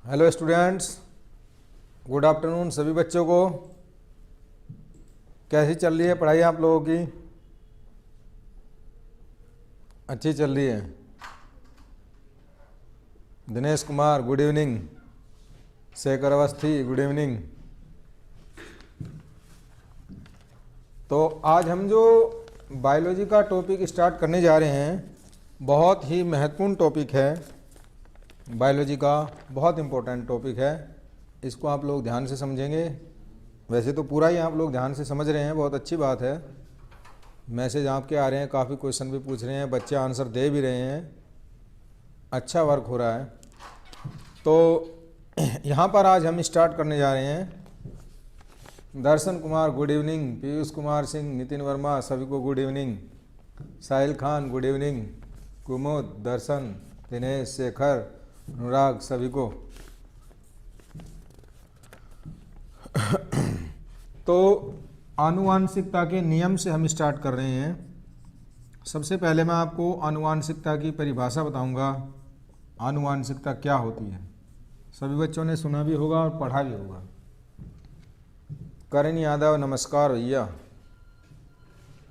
Hello students, good afternoon सभी बच्चों को। कैसी चल रही है पढ़ाई आप लोगों की? अच्छी चल रही है। Dinesh Kumar good evening, Shekhar Awasthi good evening. तो आज हम जो बायोलॉजी का टॉपिक स्टार्ट करने जा रहे हैं, बहुत ही महत्वपूर्ण टॉपिक है। बायोलॉजी का बहुत इम्पोर्टेंट टॉपिक है, इसको आप लोग ध्यान से समझेंगे। वैसे तो पूरा ही आप लोग ध्यान से समझ रहे हैं, बहुत अच्छी बात है। मैसेज आपके आ रहे हैं, काफ़ी क्वेश्चन भी पूछ रहे हैं, बच्चे आंसर दे भी रहे हैं, अच्छा वर्क हो रहा है। तो यहाँ पर आज हम स्टार्ट करने जा रहे हैं। दर्शन कुमार गुड इवनिंग, पीयूष कुमार सिंह, नितिन वर्मा सभी को good evening, Sahil Khan good evening, कुमुद, दर्शन, दिनेश, शेखर, अनुराग सभी को। तो आनुवांशिकता के नियम से हम स्टार्ट कर रहे हैं। सबसे पहले मैं आपको आनुवांशिकता की परिभाषा बताऊंगा। आनुवांशिकता क्या होती है, सभी बच्चों ने सुना भी होगा और पढ़ा भी होगा। करण यादव नमस्कार भैया,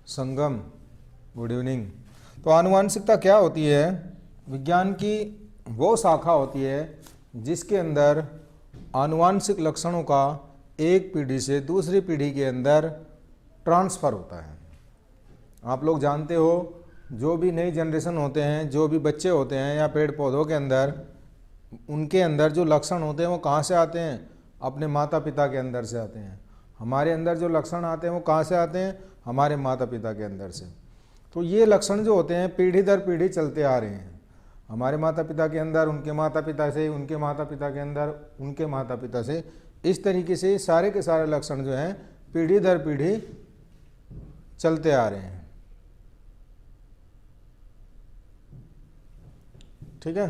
संगम गुड इवनिंग। तो आनुवांशिकता क्या होती है? विज्ञान की वो शाखा होती है जिसके अंदर आनुवांशिक लक्षणों का एक पीढ़ी से दूसरी पीढ़ी के अंदर ट्रांसफ़र होता है। आप लोग जानते हो, जो भी नई जनरेशन होते हैं, जो भी बच्चे होते हैं या पेड़ पौधों के अंदर, उनके अंदर जो लक्षण होते हैं वो कहाँ से आते हैं? अपने माता पिता के अंदर से आते हैं। हमारे अंदर जो लक्षण आते हैं वो कहाँ से आते हैं? हमारे माता पिता के अंदर से। तो ये लक्षण जो होते हैं पीढ़ी दर पीढ़ी चलते आ रहे हैं। हमारे माता पिता के अंदर, उनके माता पिता से, उनके माता पिता के अंदर, उनके माता पिता से, इस तरीके से सारे के सारे लक्षण जो हैं पीढ़ी दर पीढ़ी चलते आ रहे हैं। ठीक है।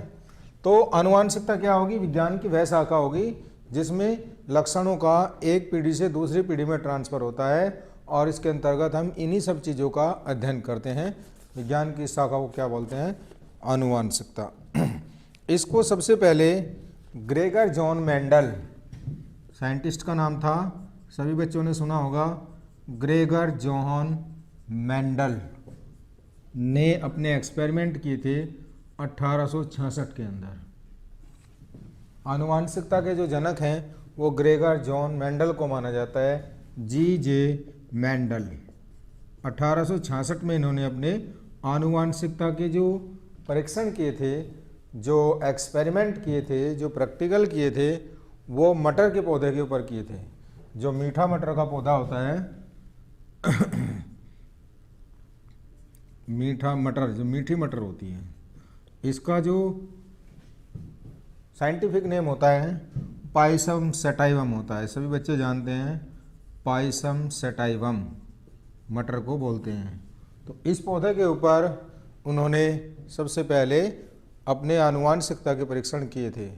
तो आनुवांशिकता क्या होगी? विज्ञान की वह शाखा होगी जिसमें लक्षणों का एक पीढ़ी से दूसरी पीढ़ी में ट्रांसफ़र होता है, और इसके अंतर्गत हम इन्हीं सब चीज़ों का अध्ययन करते हैं। विज्ञान की इस शाखा को क्या बोलते हैं? आनुवांशिकता। इसको सबसे पहले ग्रेगर जॉन मेंडल, साइंटिस्ट का नाम था, सभी बच्चों ने सुना होगा, ग्रेगर जॉन मेंडल ने अपने एक्सपेरिमेंट किए थे 1866 के अंदर। आनुवांशिकता के जो जनक हैं वो ग्रेगर जॉन मेंडल को माना जाता है, जी.जे. मेंडल। 1866 में इन्होंने अपने आनुवांशिकता के जो परीक्षण किए थे, जो एक्सपेरिमेंट किए थे, जो प्रैक्टिकल किए थे, वो मटर के पौधे के ऊपर किए थे। जो मीठा मटर का पौधा होता है मीठा मटर, जो मीठी मटर होती है, इसका जो साइंटिफिक नेम होता है पाइसम सेटाइवम होता है। सभी बच्चे जानते हैं, पाइसम सेटाइवम मटर को बोलते हैं। तो इस पौधे के ऊपर उन्होंने सबसे पहले अपने आनुवांशिकता के परीक्षण किए थे।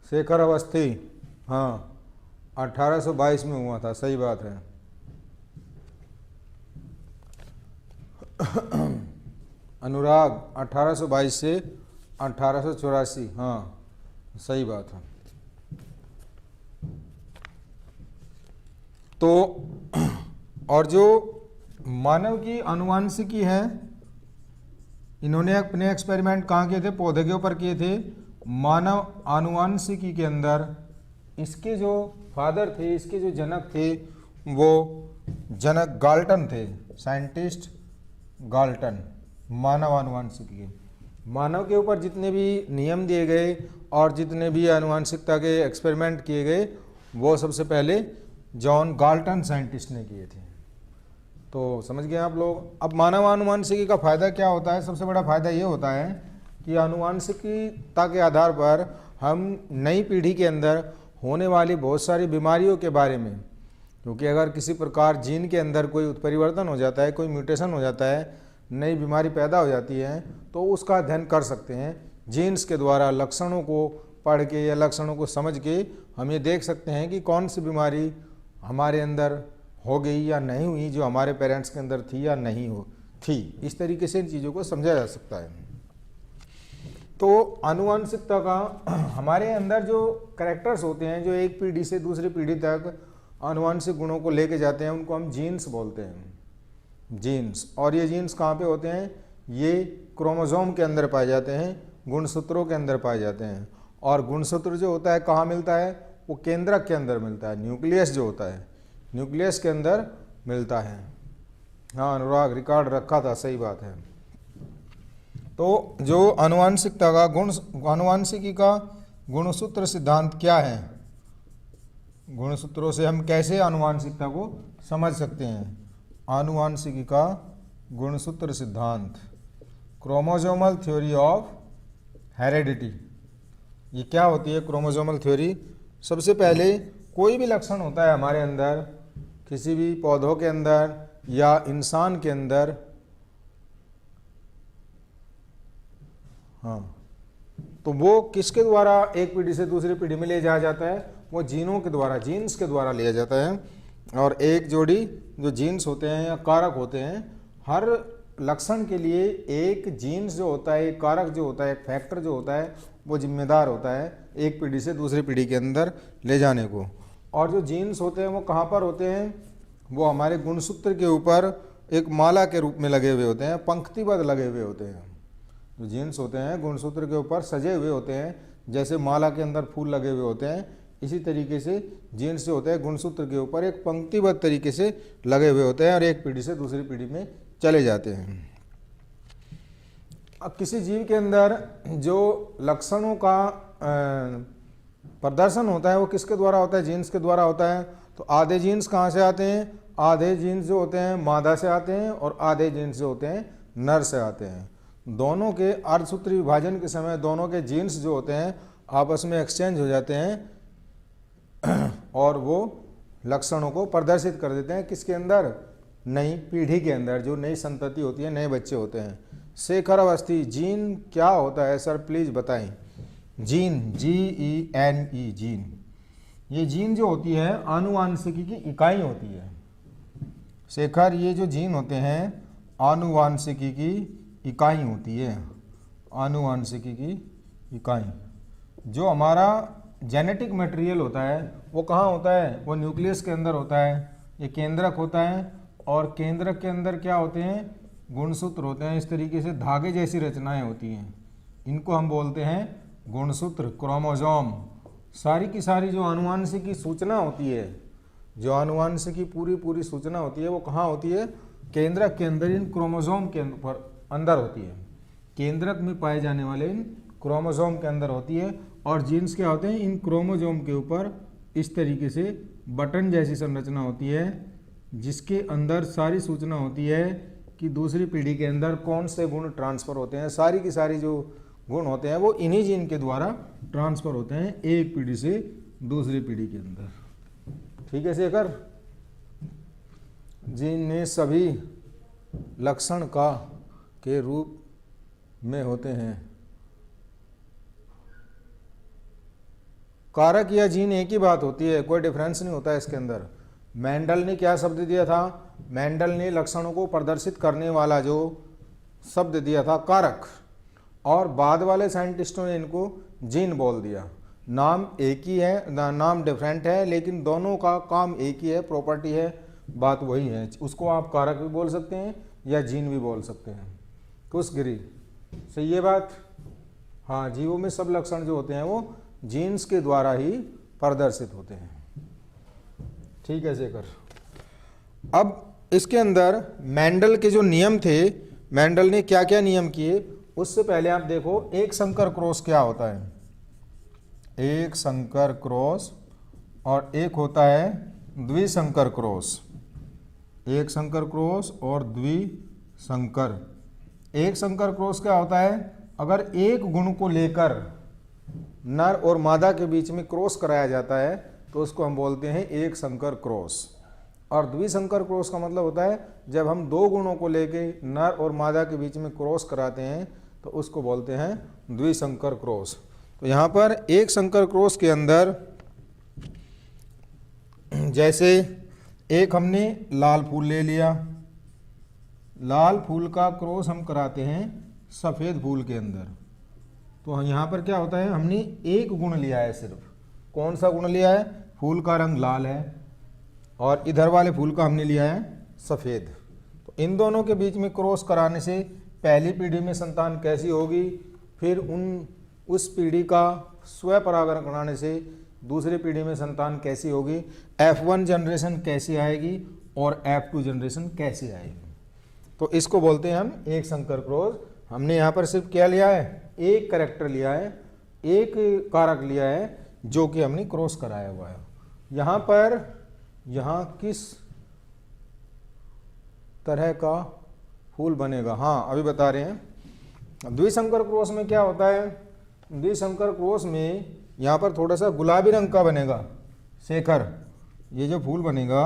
शेखर अवस्थी, हाँ, 1822 में हुआ था, सही बात है। अनुराग 1822 से 1884, हाँ सही बात है। तो और जो मानव की आनुवांशिकी है, इन्होंने अपने एक्सपेरिमेंट कहाँ किए थे? पौधे के ऊपर किए थे। मानव आनुवांशिकी के अंदर इसके जो फादर थे, इसके जो जनक थे, वो जनक गाल्टन थे, साइंटिस्ट गाल्टन। मानव आनुवांशिकी के, मानव के ऊपर जितने भी नियम दिए गए और जितने भी आनुवांशिकता के एक्सपेरिमेंट किए गए, वो सबसे पहले जॉन गाल्टन साइंटिस्ट ने किए थे। तो समझ गए आप लोग। अब मानव आनुवांशिकी का फ़ायदा क्या होता है? सबसे बड़ा फ़ायदा ये होता है कि आनुवांशिकता के आधार पर हम नई पीढ़ी के अंदर होने वाली बहुत सारी बीमारियों के बारे में, क्योंकि अगर किसी प्रकार जीन के अंदर कोई उत्परिवर्तन हो जाता है, कोई म्यूटेशन हो जाता है, नई बीमारी पैदा हो जाती है, तो उसका अध्ययन कर सकते हैं। जीन्स के द्वारा लक्षणों को पढ़ के या लक्षणों को समझ के हम ये देख सकते हैं कि कौन सी बीमारी हमारे अंदर हो गई या नहीं हुई, जो हमारे पेरेंट्स के अंदर थी या नहीं हो थी। इस तरीके से इन चीज़ों को समझा जा सकता है। तो आनुवंशिकता का हमारे अंदर जो कैरेक्टर्स होते हैं जो एक पीढ़ी से दूसरी पीढ़ी तक आनुवंशिक गुणों को लेके जाते हैं, उनको हम जीन्स बोलते हैं, जीन्स। और ये जीन्स कहाँ पे होते हैं? ये क्रोमोसोम के अंदर पाए जाते हैं, गुणसूत्रों के अंदर पाए जाते हैं। और गुणसूत्र जो होता है कहाँ मिलता है? वो केंद्रक के अंदर मिलता है, न्यूक्लियस जो होता है, न्यूक्लियस के अंदर मिलता है। हाँ अनुराग, रिकॉर्ड रखा था, सही बात है। तो जो आनुवंशिकता का आनुवंशिकी का गुणसूत्र सिद्धांत क्या है? गुणसूत्रों से हम कैसे आनुवंशिकता को समझ सकते हैं? आनुवंशिकी का गुणसूत्र सिद्धांत, क्रोमोसोमल थ्योरी ऑफ हेरेडिटी। ये क्या होती है क्रोमोसोमल थ्योरी? सबसे पहले कोई भी लक्षण होता है हमारे अंदर, किसी भी पौधों के अंदर या इंसान के अंदर, हाँ, तो वो किसके द्वारा एक पीढ़ी से दूसरी पीढ़ी में ले जाया जाता है? वो जीनों के द्वारा, जीन्स के द्वारा लिया जाता है। और एक जोड़ी जो जीन्स होते हैं या कारक होते हैं, हर लक्षण के लिए एक जीन्स जो होता है, एक कारक जो होता है, एक फैक्टर जो होता है, वो जिम्मेदार होता है एक पीढ़ी से दूसरी पीढ़ी के अंदर ले जाने को। और जो जीन्स होते हैं वो कहाँ पर होते हैं? वो हमारे गुणसूत्र के ऊपर एक माला के रूप में लगे हुए होते हैं, पंक्तिबद्ध लगे हुए होते हैं। जो जीन्स होते हैं गुणसूत्र के ऊपर सजे हुए होते हैं, जैसे माला के अंदर फूल लगे हुए होते हैं, इसी तरीके से जीन्स जो होते हैं गुणसूत्र के ऊपर एक पंक्तिबद्ध तरीके से लगे हुए होते हैं और एक पीढ़ी से दूसरी पीढ़ी में चले जाते हैं। अब किसी जीव के अंदर जो लक्षणों का प्रदर्शन होता है वो किसके द्वारा होता है? जीन्स के द्वारा होता है। तो आधे जीन्स कहाँ से आते हैं? आधे जीन्स जो होते हैं मादा से आते हैं और आधे जीन्स जो होते हैं नर से आते हैं। दोनों के अर्धसूत्री विभाजन के समय दोनों के जीन्स जो होते हैं आपस में एक्सचेंज हो जाते हैं और वो लक्षणों को प्रदर्शित कर देते हैं। किसके अंदर? नई पीढ़ी के अंदर, जो नई संतति होती है, नए बच्चे होते हैं। शेखर अवस्थी, जीन क्या होता है सर, प्लीज़ बताएं। Gene, GENE, gene. ये जीन जो होती है आनुवांशिकी की इकाई होती है। शेखर, ये जो जीन होते हैं आनुवांशिकी की इकाई होती है, आनुवांशिकी की इकाई। जो हमारा जेनेटिक मटेरियल होता है वो कहाँ होता है? वो न्यूक्लियस के अंदर होता है। ये केंद्रक होता है और केंद्रक के अंदर क्या होते हैं? गुणसूत्र होते हैं। इस तरीके से धागे जैसी रचनाएं होती हैं, इनको हम बोलते हैं गुणसूत्र, क्रोमोसोम। सारी की सारी जो आनुवंशिकी सूचना होती है, जो आनुवंशिकी पूरी सूचना होती है वो कहाँ होती है? केंद्रक के अंदर, इन क्रोमोसोम के अंदर होती है। केंद्रक में पाए जाने वाले इन क्रोमोसोम के अंदर होती है। और जीन्स क्या होते हैं? इन क्रोमोसोम के ऊपर इस तरीके से बटन जैसी संरचना होती है जिसके अंदर सारी सूचना होती है कि दूसरी पीढ़ी के अंदर कौन से गुण ट्रांसफ़र होते हैं। सारी की सारी जो गुण होते हैं वो इन्हीं जीन के द्वारा ट्रांसफ़र होते हैं एक पीढ़ी से दूसरी पीढ़ी के अंदर। ठीक है शेखर? जीन ने सभी लक्षण का के रूप में होते हैं। कारक या जीन एक ही बात होती है, कोई डिफरेंस नहीं होता है इसके अंदर। मेंडल ने क्या शब्द दिया था? मेंडल ने लक्षणों को प्रदर्शित करने वाला जो शब्द दिया था कारक, और बाद वाले साइंटिस्टों ने इनको जीन बोल दिया। नाम एक ही है, नाम डिफरेंट है, लेकिन दोनों का काम एक ही है, प्रॉपर्टी है, बात वही है। उसको आप कारक भी बोल सकते हैं या जीन भी बोल सकते हैं। कुशगिरी, सही है बात? हाँ, जीवों में सब लक्षण जो होते हैं वो जीन्स के द्वारा ही प्रदर्शित होते हैं। ठीक है शेखर? अब इसके अंदर मेंडल के जो नियम थे, मेंडल ने क्या क्या नियम किए, उससे पहले आप देखो एक संकर क्रॉस क्या होता है। एक संकर क्रॉस और एक होता है द्विसंकर क्रॉस। एक संकर क्रॉस और द्विसंकर। एक संकर क्रॉस क्या होता है? अगर एक गुण को लेकर नर और मादा के बीच में क्रॉस कराया जाता है तो उसको हम बोलते हैं एक संकर क्रॉस। और द्विसंकर क्रॉस का मतलब होता है जब हम दो गुणों को लेके नर और मादा के बीच में क्रॉस कराते हैं तो उसको बोलते हैं द्विसंकर क्रॉस। तो यहाँ पर एक संकर क्रॉस के अंदर जैसे एक हमने लाल फूल ले लिया, लाल फूल का क्रॉस हम कराते हैं सफ़ेद फूल के अंदर, तो यहाँ पर क्या होता है, हमने एक गुण लिया है सिर्फ। कौन सा गुण लिया है? फूल का रंग लाल है और इधर वाले फूल का हमने लिया है सफ़ेद। तो इन दोनों के बीच में क्रॉस कराने से पहली पीढ़ी में संतान कैसी होगी, फिर उस पीढ़ी का स्वपरागण कराने से दूसरी पीढ़ी में संतान कैसी होगी, F1 जनरेशन कैसी आएगी और F2 जनरेशन कैसी आएगी। तो इसको बोलते हैं हम एक संकर क्रॉस। हमने यहाँ पर सिर्फ क्या लिया है, एक कैरेक्टर लिया है, एक कारक लिया है जो कि हमने क्रॉस कराया हुआ है। यहाँ पर यहाँ किस तरह का फूल बनेगा, हाँ अभी बता रहे हैं। द्विसंकर क्रॉस में क्या होता है, द्विसंकर क्रॉस में यहाँ पर थोड़ा सा गुलाबी रंग का बनेगा शेखर, ये जो फूल बनेगा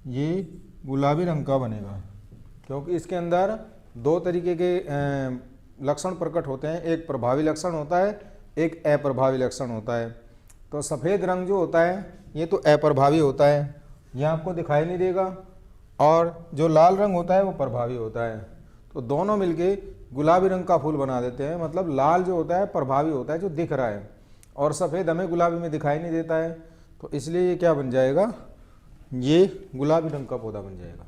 ये गुलाबी रंग का बनेगा, क्योंकि इसके अंदर दो तरीके के लक्षण प्रकट होते हैं, एक प्रभावी लक्षण होता है, एक अप्रभावी लक्षण होता है। तो सफ़ेद रंग जो होता है ये तो अप्रभावी होता है, ये आपको दिखाई नहीं देगा, और जो लाल रंग होता है वो प्रभावी होता है। तो दोनों मिलके गुलाबी रंग का फूल बना देते हैं। मतलब लाल जो होता है प्रभावी होता है, जो दिख रहा है, और सफ़ेद हमें गुलाबी में दिखाई नहीं देता है, तो इसलिए ये क्या बन जाएगा, ये गुलाबी रंग का पौधा बन जाएगा।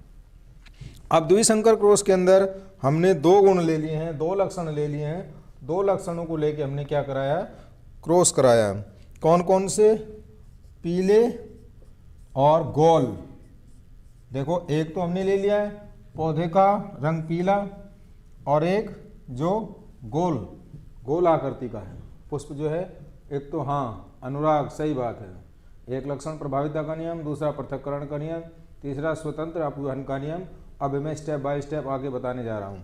अब द्विसंकर क्रॉस के अंदर हमने दो गुण ले लिए हैं, दो लक्षण ले लिए हैं, दो लक्षणों को लेके हमने क्या कराया, क्रॉस कराया। कौन कौन से? पीले और गोल। देखो एक तो हमने ले लिया है पौधे का रंग पीला, और एक जो गोल आकृति का है पुष्प जो है, एक तो हाँ अनुराग, सही बात है। एक लक्षण प्रभाविता का नियम, दूसरा पृथक्करण का नियम, तीसरा स्वतंत्र अपवहन का नियम। अब मैं स्टेप बाय स्टेप आगे बताने जा रहा हूँ।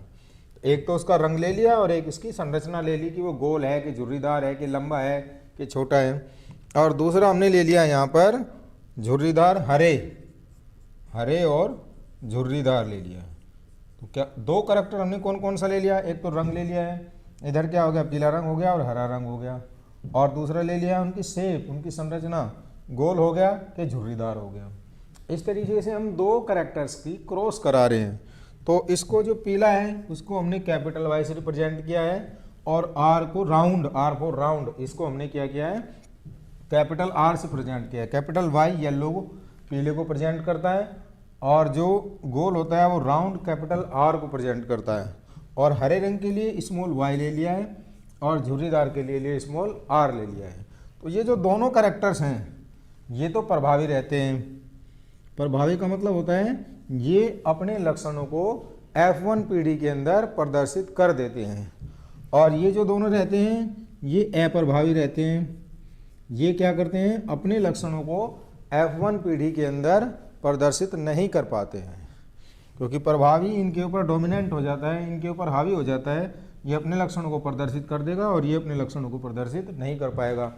एक तो उसका रंग ले लिया और एक इसकी संरचना ले ली कि वो गोल है कि झुर्रीदार है कि लंबा है कि छोटा है, और दूसरा हमने ले लिया यहाँ पर झुर्रीदार, हरे और झुर्रीदार ले लिया। तो क्या दो करैक्टर हमने कौन कौन सा ले लिया, एक तो रंग ले लिया है, इधर क्या हो गया, पीला रंग हो गया और हरा रंग हो गया, और दूसरा ले लिया उनकी शेप, उनकी संरचना, गोल हो गया कि झुर्रीदार हो गया। इस तरीके से हम दो करैक्टर्स की क्रॉस करा रहे हैं। तो इसको जो पीला है उसको हमने कैपिटल वाई से रिप्रेजेंट किया है, और आर को राउंड, आर फॉर राउंड, इसको हमने क्या किया है, कैपिटल आर से प्रेजेंट किया है। कैपिटल वाई येलो पीले को प्रेजेंट करता है, और जो गोल होता है वो राउंड कैपिटल आर को प्रेजेंट करता है, और हरे रंग के लिए स्मॉल वाई ले लिया है, और झुर्रीदार के लिए स्मॉल आर ले लिया है। तो ये जो दोनों कैरेक्टर्स हैं ये तो प्रभावी रहते हैं। प्रभावी का मतलब होता है ये अपने लक्षणों को F1 पीढ़ी के अंदर प्रदर्शित कर देते हैं, और ये जो दोनों रहते हैं ये अप्रभावी रहते हैं। ये क्या करते हैं, अपने लक्षणों को F1 पीढ़ी के अंदर प्रदर्शित नहीं कर पाते हैं, क्योंकि प्रभावी इनके ऊपर डोमिनेंट हो जाता है, इनके ऊपर हावी हो जाता है। ये अपने लक्षणों को प्रदर्शित कर देगा और ये अपने लक्षणों को प्रदर्शित नहीं कर पाएगा।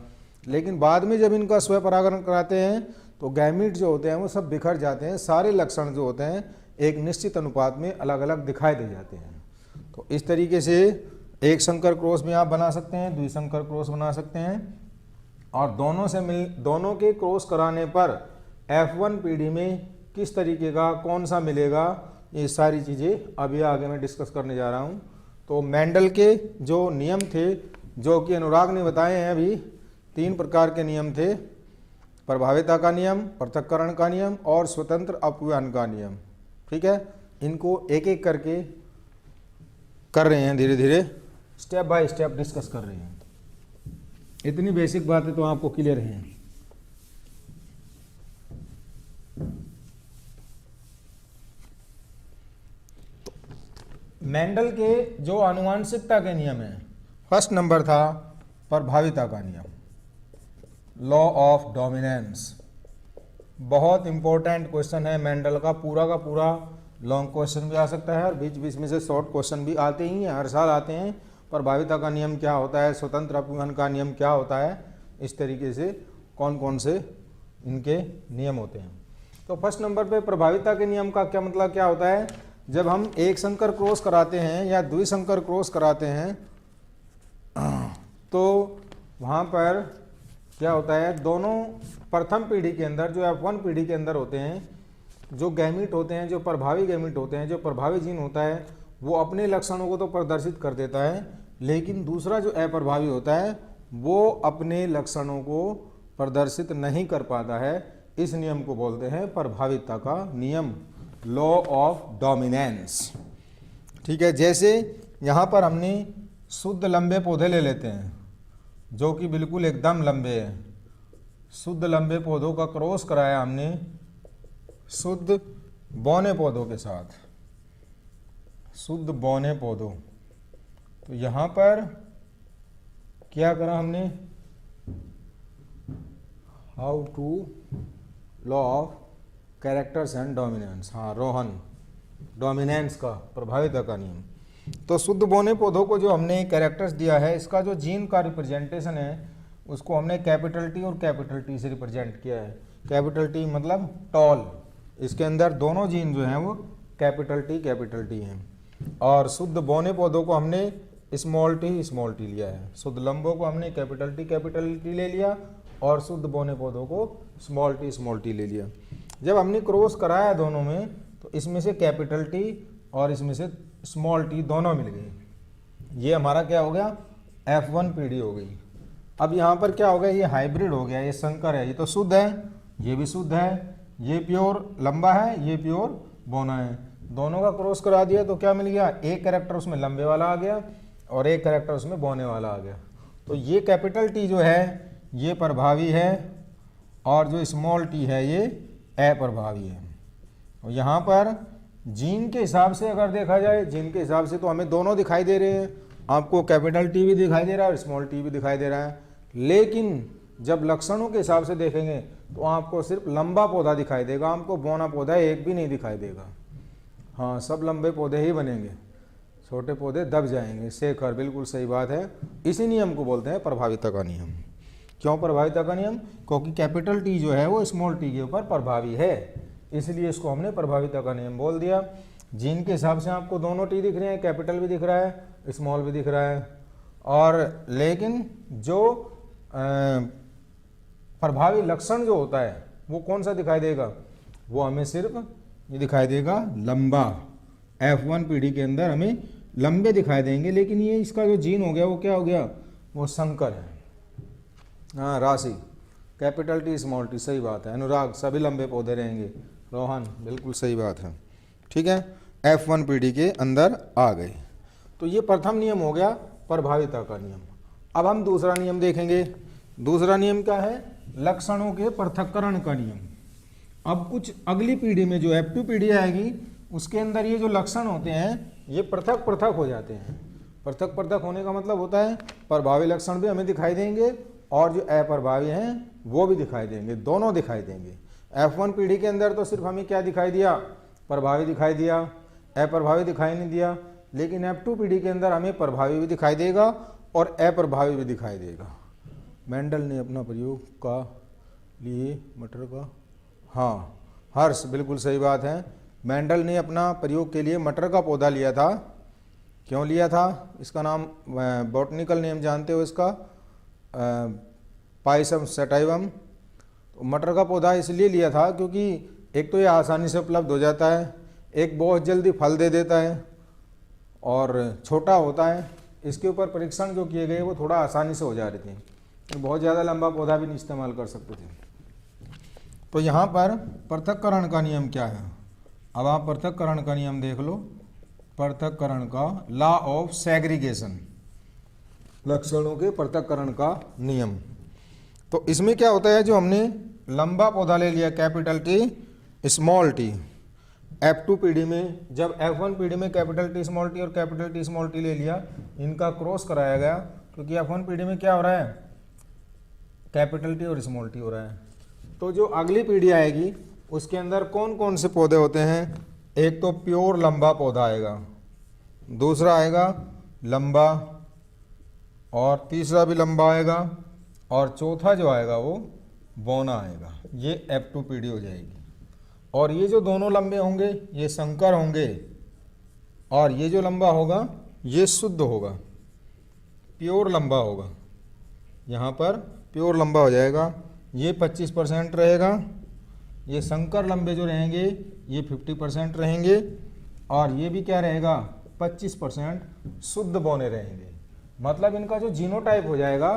लेकिन बाद में जब इनका स्वपरागण कराते हैं तो गैमीट जो होते हैं वो सब बिखर जाते हैं, सारे लक्षण जो होते हैं एक निश्चित अनुपात में अलग अलग दिखाई दे जाते हैं। तो इस तरीके से एक संकर क्रॉस भी आप बना सकते हैं, द्विसंकर क्रॉस बना सकते हैं, और दोनों के क्रॉस कराने पर F1 पीढ़ी में किस तरीके का कौन सा मिलेगा, ये सारी चीज़ें अभी आगे मैं डिस्कस करने जा रहा हूँ। तो मेंडल के जो नियम थे, जो कि अनुराग ने बताए हैं, अभी 3 प्रकार के नियम थे, प्रभाविता का नियम, पृथक्करण का नियम और स्वतंत्र अपव्यय का नियम। ठीक है, इनको एक एक करके कर रहे हैं, धीरे धीरे स्टेप बाय स्टेप डिस्कस कर रहे हैं। इतनी बेसिक बातें तो आपको क्लियर हैं। मेंडल के जो आनुवंशिकता के नियम हैं, फर्स्ट नंबर था प्रभाविता का नियम, लॉ ऑफ डोमिनेंस। बहुत इंपॉर्टेंट क्वेश्चन है मेंडल का पूरा लॉन्ग क्वेश्चन भी आ सकता है और बीच बीच में से शॉर्ट क्वेश्चन भी आते ही हैं, हर साल आते हैं। प्रभाविता का नियम क्या होता है, स्वतंत्र अपव्यय का नियम क्या होता है, इस तरीके से कौन कौन से इनके नियम होते हैं। तो फर्स्ट नंबर पे प्रभाविता के नियम का क्या मतलब क्या होता है, जब हम एक संकर क्रॉस कराते हैं या द्विसंकर क्रॉस कराते हैं तो वहाँ पर क्या होता है, दोनों प्रथम पीढ़ी के अंदर जो F1 पीढ़ी के अंदर होते हैं, जो गैमीट होते हैं, जो प्रभावी गैमीट होते हैं, जो प्रभावी जीन होता है, वो अपने लक्षणों को तो प्रदर्शित कर देता है, लेकिन दूसरा जो अप्रभावी होता है वो अपने लक्षणों को प्रदर्शित नहीं कर पाता है। इस नियम को बोलते हैं प्रभाविता का नियम, लॉ ऑफ डोमिनेंस। ठीक है, जैसे यहाँ पर हमने शुद्ध लंबे पौधे ले लेते हैं जो कि बिल्कुल एकदम लंबे हैं। शुद्ध लंबे पौधों का क्रॉस कराया हमने शुद्ध बौने पौधों के साथ, शुद्ध बौने पौधों। तो यहाँ पर क्या करा हमने, how to law of characters and dominance, हाँ रोहन, डोमिनेंस का, प्रभाविता का नियम। तो शुद्ध बौने पौधों को जो हमने कैरेक्टर्स दिया है, इसका जो जीन का रिप्रेजेंटेशन है उसको हमने कैपिटल टी और कैपिटल टी से रिप्रेजेंट किया है। कैपिटल टी मतलब टॉल, इसके अंदर दोनों जीन जो हैं वो कैपिटल टी हैं। और शुद्ध बौने पौधों को हमने स्मॉल टी लिया है। शुद्ध लंबों को हमने कैपिटल टी ले लिया और शुद्ध बौने पौधों को स्मॉल टी ले लिया। जब हमने क्रॉस कराया दोनों में तो इसमें से कैपिटल टी और इसमें से स्मॉल टी दोनों मिल गई। ये हमारा क्या हो गया, F1 पीढ़ी हो गई। अब यहाँ पर क्या हो गया, ये हाइब्रिड हो गया, ये संकर है। ये तो शुद्ध है, ये भी शुद्ध है, ये प्योर लंबा है, ये प्योर बौना है। दोनों का क्रॉस करा दिया तो क्या मिल गया, एक कैरेक्टर उसमें लंबे वाला आ गया और एक कैरेक्टर उसमें बौने वाला आ गया। तो ये कैपिटल टी जो है ये प्रभावी है और जो स्मॉल टी है ये अप्रभावी है। और यहाँ पर जीन के हिसाब से अगर देखा जाए, जीन के हिसाब से तो हमें दोनों दिखाई दे रहे हैं। आपको कैपिटल टी भी दिखाई दे रहा है और स्मॉल टी भी दिखाई दे रहा है, लेकिन जब लक्षणों के हिसाब से देखेंगे तो आपको सिर्फ लंबा पौधा दिखाई देगा, आपको बौना पौधा एक भी नहीं दिखाई देगा। हाँ, सब लंबे पौधे ही बनेंगे, छोटे पौधे दब जाएंगे। शेखर, बिल्कुल सही बात है। इसी नियम को बोलते हैं प्रभाविता का नियम। क्यों प्रभाविता का नियम, क्योंकि कैपिटल टी जो है वो स्मॉल टी के ऊपर प्रभावी है, इसलिए इसको हमने प्रभाविता का नियम बोल दिया। जीन के हिसाब से आपको दोनों टी दिख रहे हैं, कैपिटल भी दिख रहा है, स्मॉल भी दिख रहा है, और लेकिन जो प्रभावी लक्षण जो होता है वो कौन सा दिखाई देगा, वो हमें सिर्फ ये दिखाई देगा लंबा। F1 पीढ़ी के अंदर हमें लंबे दिखाई देंगे, लेकिन ये इसका जो जीन हो गया वो क्या हो गया, वो संकर है। हाँ, राशि, कैपिटल टी स्मॉल टी, सही बात है। अनुराग, सभी लंबे पौधे रहेंगे। रोहन, बिल्कुल सही बात है। ठीक है, F1 पीढ़ी के अंदर आ गए। तो ये प्रथम नियम हो गया प्रभाविता का नियम। अब हम दूसरा नियम देखेंगे। दूसरा नियम क्या है, लक्षणों के पृथक्करण का नियम। अब कुछ अगली पीढ़ी में जो F2 पीढ़ी आएगी उसके अंदर ये जो लक्षण होते हैं ये पृथक पृथक हो जाते हैं। पृथक पृथक होने का मतलब होता है प्रभावी लक्षण भी हमें दिखाई देंगे और जो अप्रभावी हैं वो भी दिखाई देंगे, दोनों दिखाई देंगे। F1 पीढ़ी के अंदर तो सिर्फ हमें क्या दिखाई दिया, प्रभावी दिखाई दिया, अप्रभावी दिखाई नहीं दिया। लेकिन F2 पीढ़ी के अंदर हमें प्रभावी भी दिखाई देगा और अप्रभावी भी दिखाई देगा। मेंडल ने अपना प्रयोग का लिए मटर का, हाँ हर्ष, बिल्कुल सही बात है। मेंडल ने अपना प्रयोग के लिए मटर का पौधा लिया था। क्यों लिया था, इसका नाम बॉटनिकल नेम जानते हो इसका, पाइसम सटाइवम। तो मटर का पौधा इसलिए लिया था क्योंकि एक तो ये आसानी से उपलब्ध हो जाता है, एक बहुत जल्दी फल दे देता है और छोटा होता है। इसके ऊपर परीक्षण जो किए गए वो थोड़ा आसानी से हो जा रहे थे, तो बहुत ज़्यादा लंबा पौधा भी नहीं इस्तेमाल कर सकते थे। तो यहाँ पर पृथक्करण का नियम क्या है, अब आप पृथक्करण का नियम देख लो। पृथक्करण का लॉ ऑफ सेग्रीगेशन, लक्षणों के पृथक्करण का नियम। तो इसमें क्या होता है, जो हमने लंबा पौधा ले लिया capital T small T F2 पीढ़ी में, जब F1 पीढ़ी में कैपिटल टी स्मॉल टी और कैपिटल टी स्मॉल टी ले लिया, इनका क्रॉस कराया गया, क्योंकि F1 पीढ़ी में क्या हो रहा है, कैपिटल टी और स्मॉल टी हो रहा है। तो जो अगली पीढ़ी आएगी उसके अंदर कौन कौन से पौधे होते हैं, एक तो प्योर लंबा पौधा आएगा, दूसरा आएगा लंबा, और तीसरा भी लंबा आएगा, और चौथा जो आएगा वो बौना आएगा। ये F2 पीढ़ी हो जाएगी। और ये जो दोनों लंबे होंगे ये संकर होंगे, और ये जो लंबा होगा ये शुद्ध होगा, प्योर लंबा होगा। यहाँ पर प्योर लंबा हो जाएगा, ये 25% रहेगा। ये संकर लंबे जो रहेंगे ये 50% रहेंगे और ये भी क्या रहेगा 25% शुद्ध बौने रहेंगे। मतलब इनका जो जीनोटाइप हो जाएगा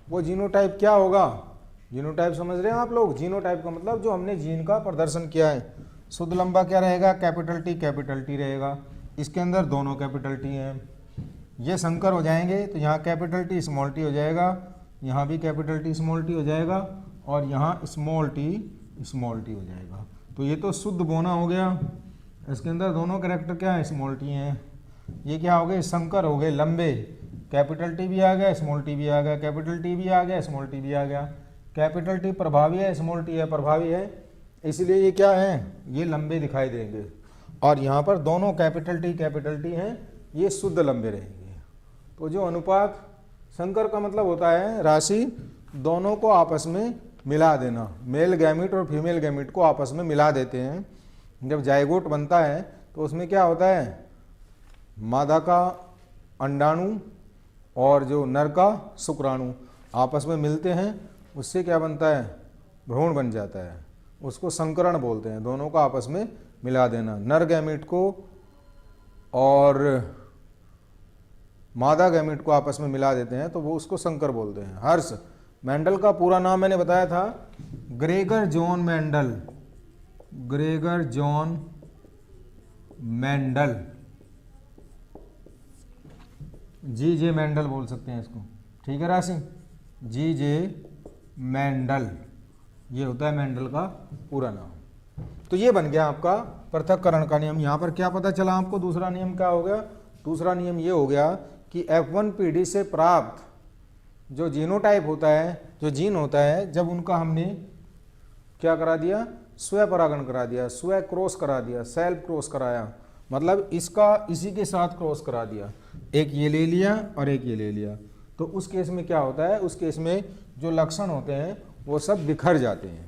वो जीनोटाइप क्या होगा, जीनोटाइप समझ रहे हैं आप लोग। जीनोटाइप का मतलब जो हमने जीन का प्रदर्शन किया है। शुद्ध लंबा क्या रहेगा, कैपिटल टी रहेगा, इसके अंदर दोनों कैपिटल टी हैं। ये संकर हो जाएंगे तो यहाँ कैपिटल टी स्मॉल टी हो जाएगा, यहाँ भी कैपिटल टी स्मॉल टी हो जाएगा और यहाँ स्मॉल टी हो जाएगा। तो ये तो शुद्ध बोना हो गया, इसके अंदर दोनों कैरेक्टर क्या है, स्मॉल टी हैं। ये क्या हो गए, संकर हो गए लंबे, कैपिटल टी भी आ गया स्मॉल टी भी आ गया, कैपिटल टी भी आ गया स्मॉल टी भी आ गया। कैपिटल टी प्रभावी है, स्मॉल टी है प्रभावी है, इसलिए ये क्या है, ये लंबे दिखाई देंगे। और यहाँ पर दोनों कैपिटल टी हैं, ये शुद्ध लंबे रहेंगे। तो जो अनुपात संकर का मतलब होता है राशि दोनों को आपस में मिला देना। मेल गैमिट और फीमेल गैमिट को आपस में मिला देते हैं। जब जाइगोट बनता है तो उसमें क्या होता है, मादा का अंडाणु और जो नर का शुक्राणु आपस में मिलते हैं, उससे क्या बनता है, भ्रूण बन जाता है, उसको संकरण बोलते हैं। दोनों को आपस में मिला देना, नर गैमिट को और मादा गैमिट को आपस में मिला देते हैं तो वो उसको संकर बोलते हैं। हर्ष मेंडल का पूरा नाम मैंने बताया था, Gregor John Mendel, Gregor John Mendel, G J Mendel बोल सकते हैं इसको, ठीक है राशि, जी जे मेंडल, ये होता है मेंडल का पूरा नाम। तो ये बन गया आपका पृथक्करण का नियम। यहाँ पर क्या पता चला आपको, दूसरा नियम क्या हो गया, दूसरा नियम ये हो गया कि F1 पीढ़ी से प्राप्त जो जीनोटाइप होता है, जो जीन होता है, जब उनका हमने क्या करा दिया, स्वयं परागण करा दिया, स्वयं क्रॉस करा दिया, सेल्फ क्रॉस कराया, मतलब इसका इसी के साथ क्रॉस करा दिया, एक ये ले लिया और एक ये ले लिया, तो उस केस में क्या होता है, उस केस में जो लक्षण होते हैं वो सब बिखर जाते हैं।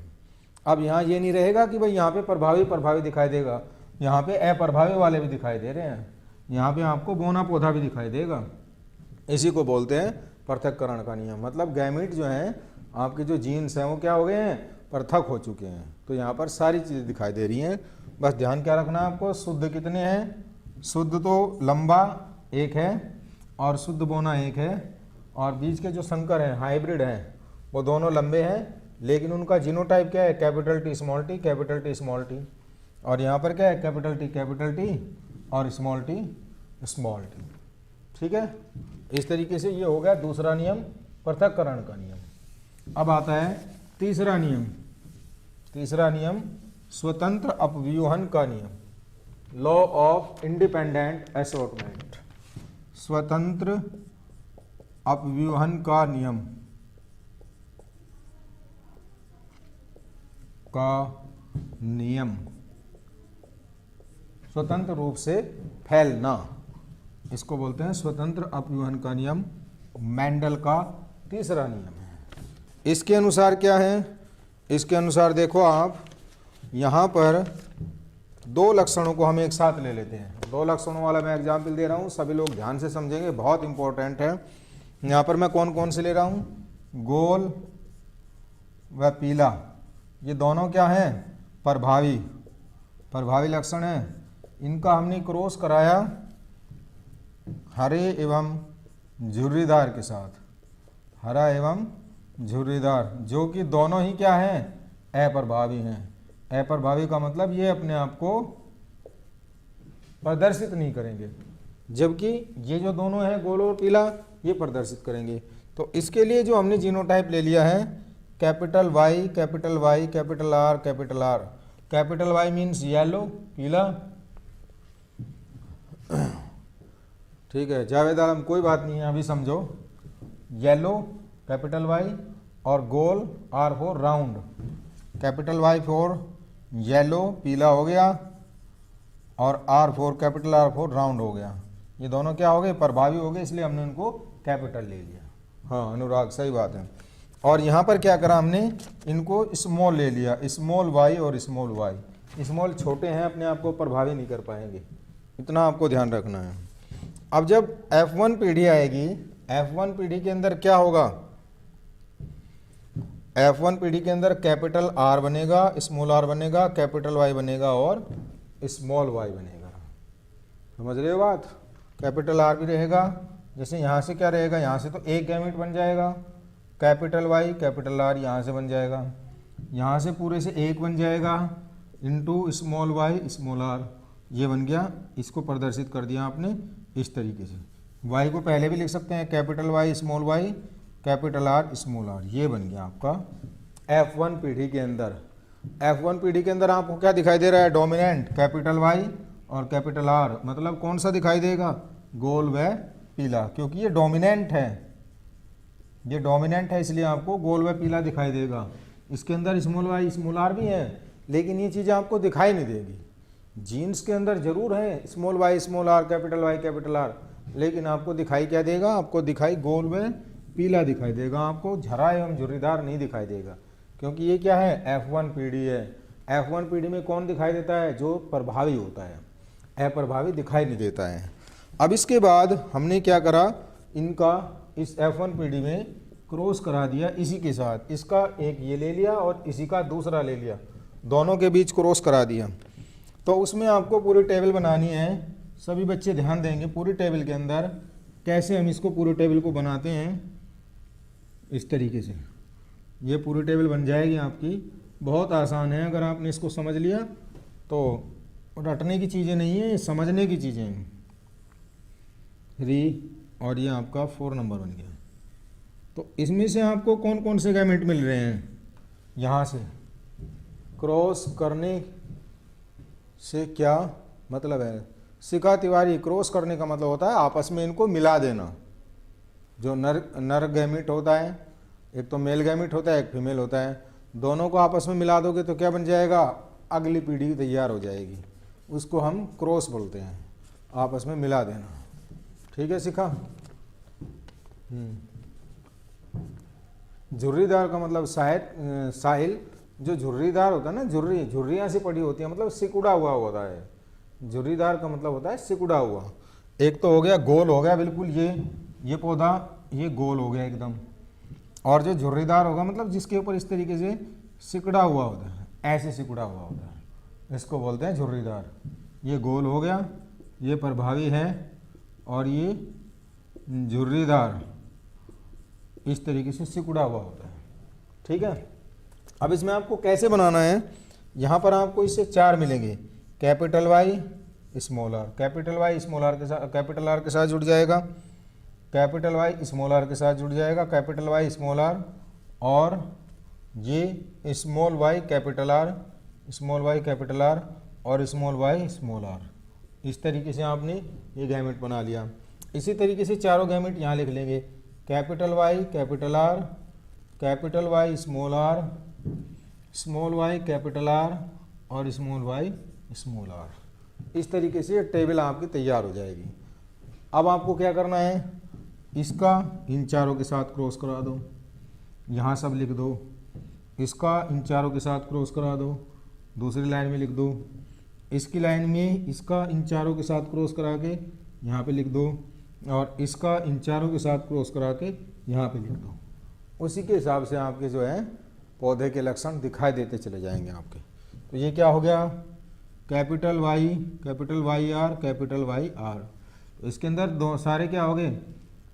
अब यहाँ ये नहीं रहेगा कि भाई यहाँ पे प्रभावी दिखाई देगा, यहाँ पे अप्रभावी वाले भी दिखाई दे रहे हैं, यहाँ पे आपको बोना पौधा भी दिखाई देगा। इसी को बोलते हैं पृथक्करण का नियम। मतलब गैमीट जो हैं आपके जो जीन्स हैं वो क्या हो गए हैं, पृथक हो चुके हैं। तो यहाँ पर सारी चीज़ें दिखाई दे रही हैं। बस ध्यान क्या रखना है आपको, शुद्ध कितने हैं, शुद्ध तो लंबा एक है और शुद्ध बोना एक है, और बीच के जो संकर हैं हाइब्रिड हैं वो दोनों लंबे हैं, लेकिन उनका जीनोटाइप क्या है, capital T small T, capital T small T. और यहाँ पर क्या है, कैपिटल टी और स्मॉल टी। ठीक है, इस तरीके से ये हो गया दूसरा नियम, पृथक्करण का नियम। अब आता है तीसरा नियम। तीसरा नियम स्वतंत्र अपव्यूहन का नियम, लॉ ऑफ इंडिपेंडेंट असॉर्टमेंट, स्वतंत्र अपव्यूहन का नियम स्वतंत्र रूप से फैलना, इसको बोलते हैं स्वतंत्र अपव्यूहन का नियम। मेंडल का तीसरा नियम है। इसके अनुसार क्या है, इसके अनुसार देखो आप, यहाँ पर दो लक्षणों को हम एक साथ ले लेते हैं। दो लक्षणों वाला मैं एग्जाम्पल दे रहा हूँ, सभी लोग ध्यान से समझेंगे, बहुत इंपॉर्टेंट है। यहाँ पर मैं कौन कौन से ले रहा हूँ, गोल व पीला, ये दोनों क्या हैं, प्रभावी लक्षण हैं। इनका हमने क्रॉस कराया हरे एवं झुर्रीदार के साथ, हरा एवं झुर्रीदार, जो कि दोनों ही क्या हैं, अप्रभावी हैं। अप्रभावी का मतलब ये अपने आप को प्रदर्शित नहीं करेंगे, जबकि ये जो दोनों हैं गोल और पीला ये प्रदर्शित करेंगे। तो इसके लिए जो हमने जीनोटाइप ले लिया है, capital Y, capital Y, capital R, capital R. Capital Y means yellow, पीला, ठीक है जावेद आलम, कोई बात नहीं है, अभी समझो। येलो कैपिटल वाई और गोल R for round, capital Y for yellow पीला हो गया, और R for capital R for round हो गया। ये दोनों क्या हो गए, प्रभावी हो गए, इसलिए हमने इनको कैपिटल ले लिया। हाँ अनुराग सही बात है। और यहाँ पर क्या करा हमने, इनको स्मॉल ले लिया, स्मॉल वाई और स्मॉल वाई। स्मॉल छोटे हैं, अपने आप को प्रभावी नहीं कर पाएंगे, इतना आपको ध्यान रखना है। अब जब F1 पीढ़ी आएगी, F1 पीढ़ी के अंदर क्या होगा, F1 पीढ़ी के अंदर कैपिटल आर बनेगा, स्मॉल आर बनेगा, कैपिटल वाई बनेगा और स्मॉल वाई बनेगा। समझ रहे हो बात? कैपिटल आर भी रहेगा, जैसे यहाँ से क्या रहेगा, यहाँ से तो एक गैमेट बन जाएगा कैपिटल वाई कैपिटल आर, यहाँ से बन जाएगा, यहाँ से पूरे से एक बन जाएगा into small Y small R, ये बन गया। इसको प्रदर्शित कर दिया आपने इस तरीके से। वाई को पहले भी लिख सकते हैं capital Y capital R small R, ये बन गया आपका F1 पीढ़ी के अंदर। F1 पीढ़ी के अंदर आपको क्या दिखाई दे रहा है, डोमिनेंट कैपिटल वाई और कैपिटल आर, मतलब कौन सा दिखाई देगा, गोल व पीला, क्योंकि ये डोमिनेंट है, ये डोमिनेंट है इसलिए आपको गोल व पीला दिखाई देगा। इसके अंदर स्मॉल वाई स्मॉल आर भी है, लेकिन ये चीज़ें आपको दिखाई नहीं देगी। जीन्स के अंदर जरूर है small Y small R capital R, लेकिन आपको दिखाई क्या देगा, आपको दिखाई गोल व पीला दिखाई देगा, आपको झरा एवं झुर्रीदार नहीं दिखाई देगा, क्योंकि ये क्या है, F1 पीढ़ी है। F1 पीढ़ी में कौन दिखाई देता है, जो प्रभावी होता है, अप्रभावी दिखाई नहीं देता है। अब इसके बाद हमने क्या करा, इनका इस F1 पीढ़ी में क्रॉस करा दिया इसी के साथ, इसका एक ये ले लिया और इसी का दूसरा ले लिया, दोनों के बीच क्रॉस करा दिया। तो उसमें आपको पूरी टेबल बनानी है, सभी बच्चे ध्यान देंगे पूरी टेबल के अंदर कैसे हम इसको पूरी टेबल को बनाते हैं। इस तरीके से ये पूरी टेबल बन जाएगी आपकी, बहुत आसान है, अगर आपने इसको समझ लिया तो रटने की चीज़ें नहीं है, समझने की चीज़ें हैं। 3 और ये आपका 4 नंबर बन गया। तो इसमें से आपको कौन कौन से गैमेट मिल रहे हैं, यहाँ से क्रॉस करने से क्या मतलब है, शिखा तिवारी, क्रॉस करने का मतलब होता है आपस में इनको मिला देना। जो नर गैमेट होता है, एक तो मेल गैमेट होता है एक फीमेल होता है, दोनों को आपस में मिला दोगे तो क्या बन जाएगा, अगली पीढ़ी तैयार हो जाएगी, उसको हम क्रॉस बोलते हैं, आपस में मिला देना। ठीक है शिखा? झुर्रीदार का मतलब साहिल, जो झुर्रीदार होता है ना, झुर्रियाँ से पड़ी होती है, मतलब सिकुड़ा हुआ होता है। झुर्रीदार का मतलब होता है सिकुड़ा हुआ। एक तो हो गया गोल हो गया बिल्कुल, ये पौधा ये गोल हो गया एकदम, और जो झुर्रीदार होगा मतलब जिसके ऊपर इस तरीके से सिकुड़ा हुआ होता है, ऐसे सिकुड़ा हुआ होता है, इसको बोलते हैं झुर्रीदार। ये गोल हो गया, ये प्रभावी है, और ये झुर्रीदार इस तरीके से सिकुड़ा हुआ होता है। ठीक है? अब इसमें आपको कैसे बनाना है, यहाँ पर आपको इससे 4 मिलेंगे, capital Y small R, capital Y small R के साथ, कैपिटल आर के साथ जुड़ जाएगा, कैपिटल वाई स्मॉल आर के साथ जुड़ जाएगा, कैपिटल वाई स्मॉल आर, और ये small Y capital R, small Y capital R, और स्मॉल वाई स्मॉल आर। इस तरीके से आपने ये गैमेट बना लिया। इसी तरीके से चारों गैमेट यहाँ लिख लेंगे, capital Y capital R, capital Y small R, small Y capital R, और स्मॉल वाई स्मॉल आर। इस तरीके से टेबल आपकी तैयार हो जाएगी। अब आपको क्या करना है, इसका इन चारों के साथ क्रॉस करा दो, यहाँ सब लिख दो, इसका इन चारों के साथ क्रॉस करा दो, दूसरी लाइन में लिख दो, इसकी लाइन में इसका इन चारों के साथ क्रॉस करा के यहाँ पे लिख दो, और इसका इन चारों के साथ क्रॉस करा के यहाँ पे लिख दो। उसी के हिसाब से आपके जो है पौधे के लक्षण दिखाई देते चले जाएंगे आपके। तो ये क्या हो गया, capital Y R, capital Y R. तो इसके अंदर दो सारे क्या हो गए,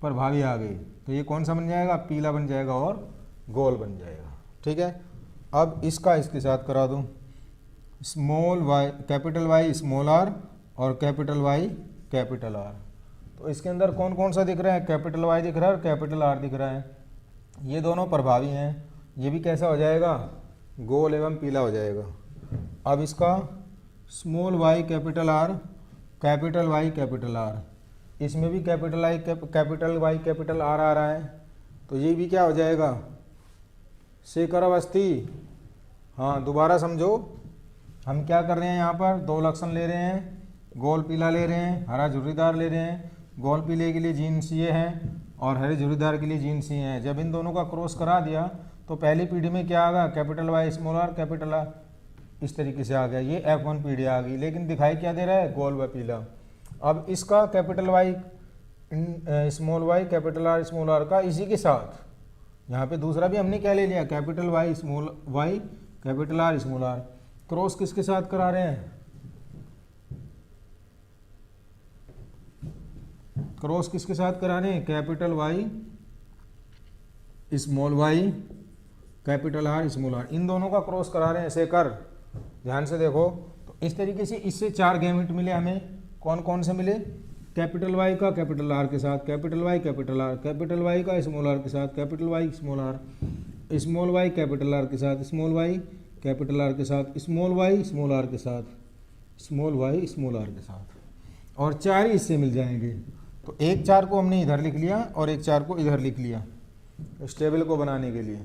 प्रभावी आ गए। तो ये कौन सा बन जाएगा, पीला बन जाएगा और गोल बन जाएगा। ठीक है? अब इसका इसके साथ करा दो, small Y capital Y small R, और कैपिटल वाई कैपिटल आर। तो इसके अंदर कौन कौन सा दिख रहा है, कैपिटल वाई दिख रहा है और कैपिटल आर दिख रहा है। ये दोनों प्रभावी हैं। ये भी कैसा हो जाएगा, गोल एवं पीला हो जाएगा। अब इसका small Y capital R, capital Y capital R, इसमें भी कैपिटल वाई कैपिटल आर आ रहा है। तो ये भी क्या हो जाएगा, शेखर अवस्थी। हाँ, दोबारा समझो, हम क्या कर रहे हैं, यहाँ पर 2 लक्षण ले रहे हैं, गोल पीला ले रहे हैं, हरा झुर्रीदार ले रहे हैं। गोल पीले के लिए जीन्स ये है और हरे झुर्रीदार के लिए जीन्स ये है। जब इन दोनों का क्रॉस करा दिया तो पहली पीढ़ी में क्या आ गया, capital Y small R capital R, इस तरीके से आ गया। ये F1 पीढ़ी आ गई, लेकिन दिखाई क्या दे रहा है, गोल व पीला। अब इसका capital Y small Y capital R small R का इसी के साथ यहाँ पे दूसरा भी हमने क्या ले लिया, capital Y small Y capital R small R. Cross किसके साथ करा रहे हैं, क्रॉस किसके साथ करा रहे हैं, capital Y small Y, capital R small R, इन दोनों का क्रॉस करा रहे हैं। ऐसे कर, ध्यान से देखो। तो इस तरीके से इससे 4 गैमेट मिले हमें। कौन कौन से मिले, कैपिटल वाई का कैपिटल आर के साथ, capital Y capital R, capital Y का स्मॉल आर के साथ, capital Y small R, small Y capital R के साथ, स्मॉल वाई कैपिटल आर के साथ, स्मॉल वाई स्मॉल आर के साथ, स्मॉल वाई स्मॉल आर के साथ, और 4 ही इससे मिल जाएंगे। तो एक 4 को हमने इधर लिख लिया और एक 4 को इधर लिख लिया इस टेबल को बनाने के लिए,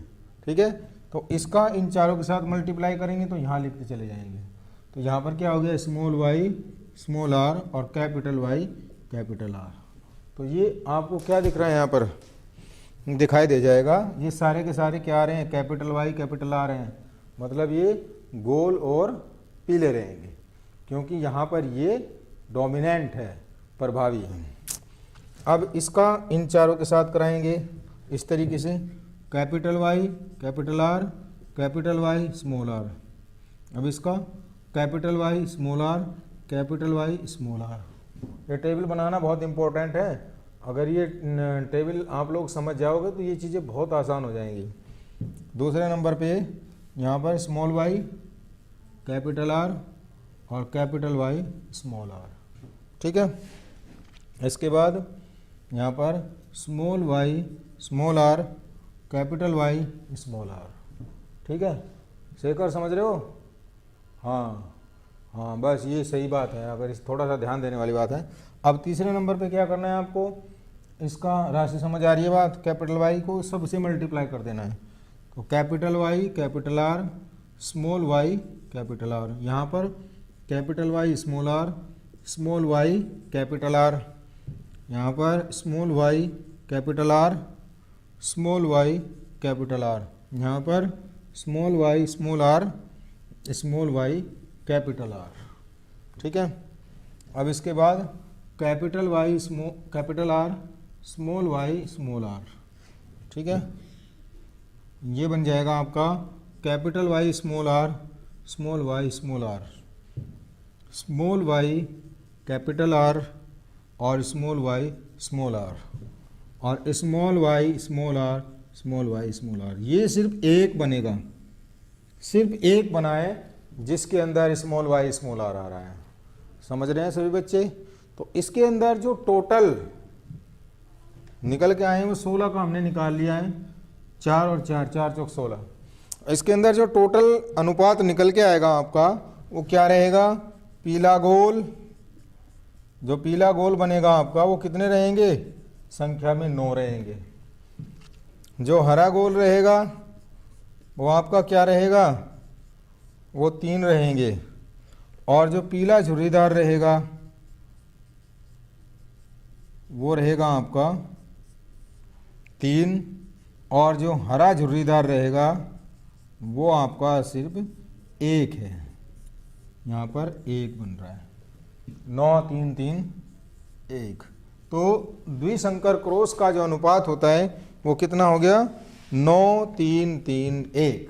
ठीक है। तो इसका इन चारों के साथ मल्टीप्लाई करेंगे तो यहाँ लिखते चले जाएंगे। तो यहाँ पर क्या हो गया, स्मॉल वाई स्मॉल आर और कैपिटल वाई कैपिटल आर। तो ये आपको क्या दिख रहा है, यहाँ पर दिखाई दे जाएगा। ये सारे के सारे क्या आ रहे हैं, कैपिटल वाई कैपिटल आर हैं, मतलब ये गोल और पीले रहेंगे, क्योंकि यहाँ पर ये डोमिनेंट है, प्रभावी है। अब इसका इन चारों के साथ कराएंगे इस तरीके से, capital Y capital R capital Y small R. अब इसका capital Y small R capital Y small R. ये टेबल बनाना बहुत इम्पोर्टेंट है। अगर ये टेबल आप लोग समझ जाओगे तो ये चीज़ें बहुत आसान हो जाएंगी। दूसरे नंबर पे यहाँ पर स्मॉल वाई कैपिटल आर और कैपिटल वाई स्मॉल आर, ठीक है। इसके बाद यहाँ पर small Y small R capital Y small R, ठीक है। शेखर समझ रहे हो, हाँ हाँ, बस ये सही बात है। अगर इस थोड़ा सा ध्यान देने वाली बात है। अब तीसरे नंबर पे क्या करना है आपको, इसका राशि समझ आ रही है बात, कैपिटल वाई को सबसे मल्टीप्लाई कर देना है। तो capital Y capital R small Y capital R, यहाँ पर capital Y small R small Y capital R, यहाँ पर small Y capital R small Y capital R, यहाँ पर small Y small R small Y capital R, ठीक है। अब इसके बाद capital Y capital R small Y small R, ठीक है। ये बन जाएगा आपका capital Y small R small Y small R, small Y capital R और स्मॉल वाई स्मॉल आर, और small Y small R small Y small R. ये सिर्फ एक बनेगा, सिर्फ एक बना है जिसके अंदर स्मॉल वाई स्मॉल आर आ रहा है। समझ रहे हैं सभी बच्चे। तो इसके अंदर जो टोटल निकल के आए हैं वो 16 का हमने निकाल लिया है, 4 और 4 4 चौक 16। इसके अंदर जो टोटल अनुपात निकल के आएगा आपका वो क्या रहेगा, पीला गोल, जो पीला गोल बनेगा आपका वो कितने रहेंगे, संख्या में 9 रहेंगे। जो हरा गोल रहेगा वो आपका क्या रहेगा, वो 3 रहेंगे, और जो पीला झुर्रीदार रहेगा वो रहेगा आपका 3, और जो हरा झुर्रीदार रहेगा वो आपका सिर्फ 1 है। यहाँ पर 1 बन रहा है, 9 3 3 1। तो द्विसंकर क्रॉस का जो अनुपात होता है वो कितना हो गया, 9 3 3 1।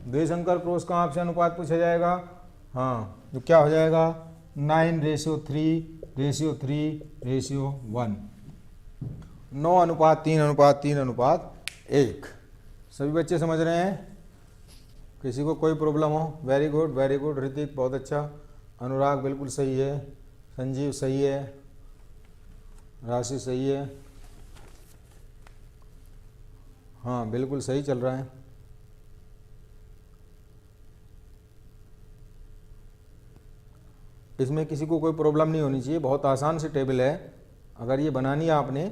द्विसंकर क्रॉस का आपसे अनुपात पूछा जाएगा, हाँ, जो क्या हो जाएगा 9:3:3:1, 9:3:3:1। सभी बच्चे समझ रहे हैं, किसी को कोई प्रॉब्लम हो? वेरी गुड ऋतिक, बहुत अच्छा। अनुराग बिल्कुल सही है, संजीव सही है, राशि सही है, हाँ बिल्कुल सही चल रहा है। इसमें किसी को कोई प्रॉब्लम नहीं होनी चाहिए, बहुत आसान सी टेबल है। अगर ये बनानी है आपने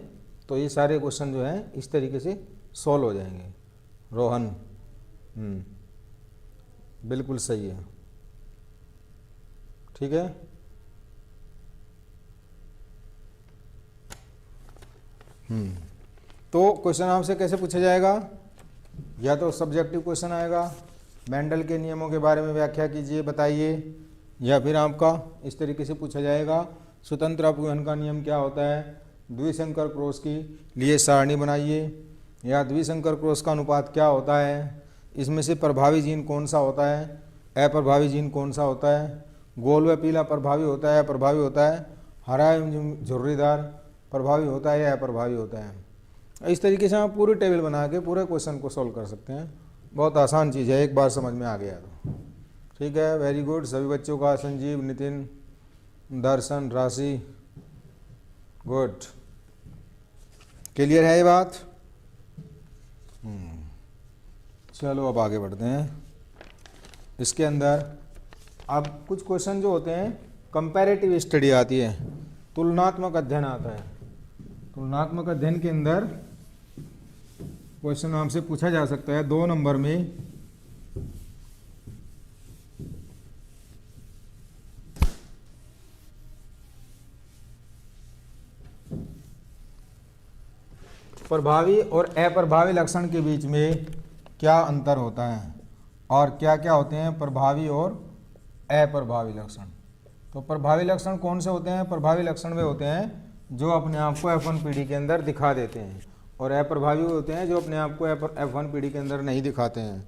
तो ये सारे क्वेश्चन जो हैं इस तरीके से सॉल्व हो जाएंगे। रोहन बिल्कुल सही है, ठीक है। तो क्वेश्चन आपसे कैसे पूछा जाएगा, या तो सब्जेक्टिव क्वेश्चन आएगा, मेंडल के नियमों के बारे में व्याख्या कीजिए बताइए, या फिर आपका इस तरीके से पूछा जाएगा स्वतंत्र अपघटन का नियम क्या होता है, द्विसंकर क्रॉस के लिए सारणी बनाइए, या द्विसंकर क्रॉस का अनुपात क्या होता है, इसमें से प्रभावी जीन कौन सा होता है, अप्रभावी जीन कौन सा होता है, गोल व पीला प्रभावी होता है अप्रभावी होता है, हरा एवं झुर्रीदार प्रभावी होता है या अप्रभावी होता है। इस तरीके से आप पूरी टेबल बना के पूरे क्वेश्चन को सॉल्व कर सकते हैं। बहुत आसान चीज़ है, एक बार समझ में आ गया तो। ठीक है, वेरी गुड। सभी बच्चों का, संजीव, नितिन, दर्शन, राशि, गुड, क्लियर है ये बात। चलो अब आगे बढ़ते हैं। इसके अंदर अब कुछ क्वेश्चन जो होते हैं, कंपैरेटिव स्टडी आती है, तुलनात्मक अध्ययन आता है। तुलनात्मक अध्ययन के अंदर क्वेश्चन आपसे पूछा जा सकता है 2 नंबर में, प्रभावी और अप्रभावी लक्षण के बीच में क्या अंतर होता है और क्या क्या होते हैं प्रभावी और अप्रभावी लक्षण। तो प्रभावी लक्षण कौन से होते हैं? प्रभावी लक्षण वे होते हैं जो अपने आप को F1 पीढ़ी के अंदर दिखा देते हैं, और अप्रभावी होते हैं जो अपने आप को F1 पीढ़ी के अंदर नहीं दिखाते हैं।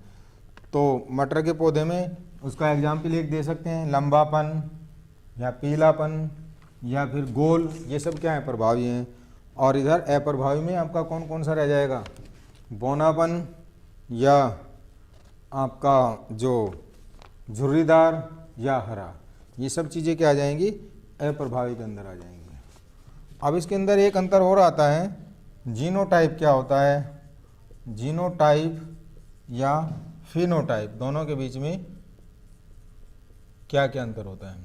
तो मटर के पौधे में उसका एग्जाम्पल एक दे सकते हैं, लंबापन या पीलापन या फिर गोल, ये सब क्या है? प्रभावी हैं। और इधर अप्रभावी में आपका कौन कौन सा रह जाएगा? बौनापन या आपका जो झुर्रीदार या हरा, ये सब चीज़ें क्या आ जाएंगी? अप्रभावी के अंदर आ जाएंगी। अब इसके अंदर एक अंतर और आता है, जीनोटाइप क्या होता है? जीनोटाइप या फिनोटाइप, दोनों के बीच में क्या क्या अंतर होता है?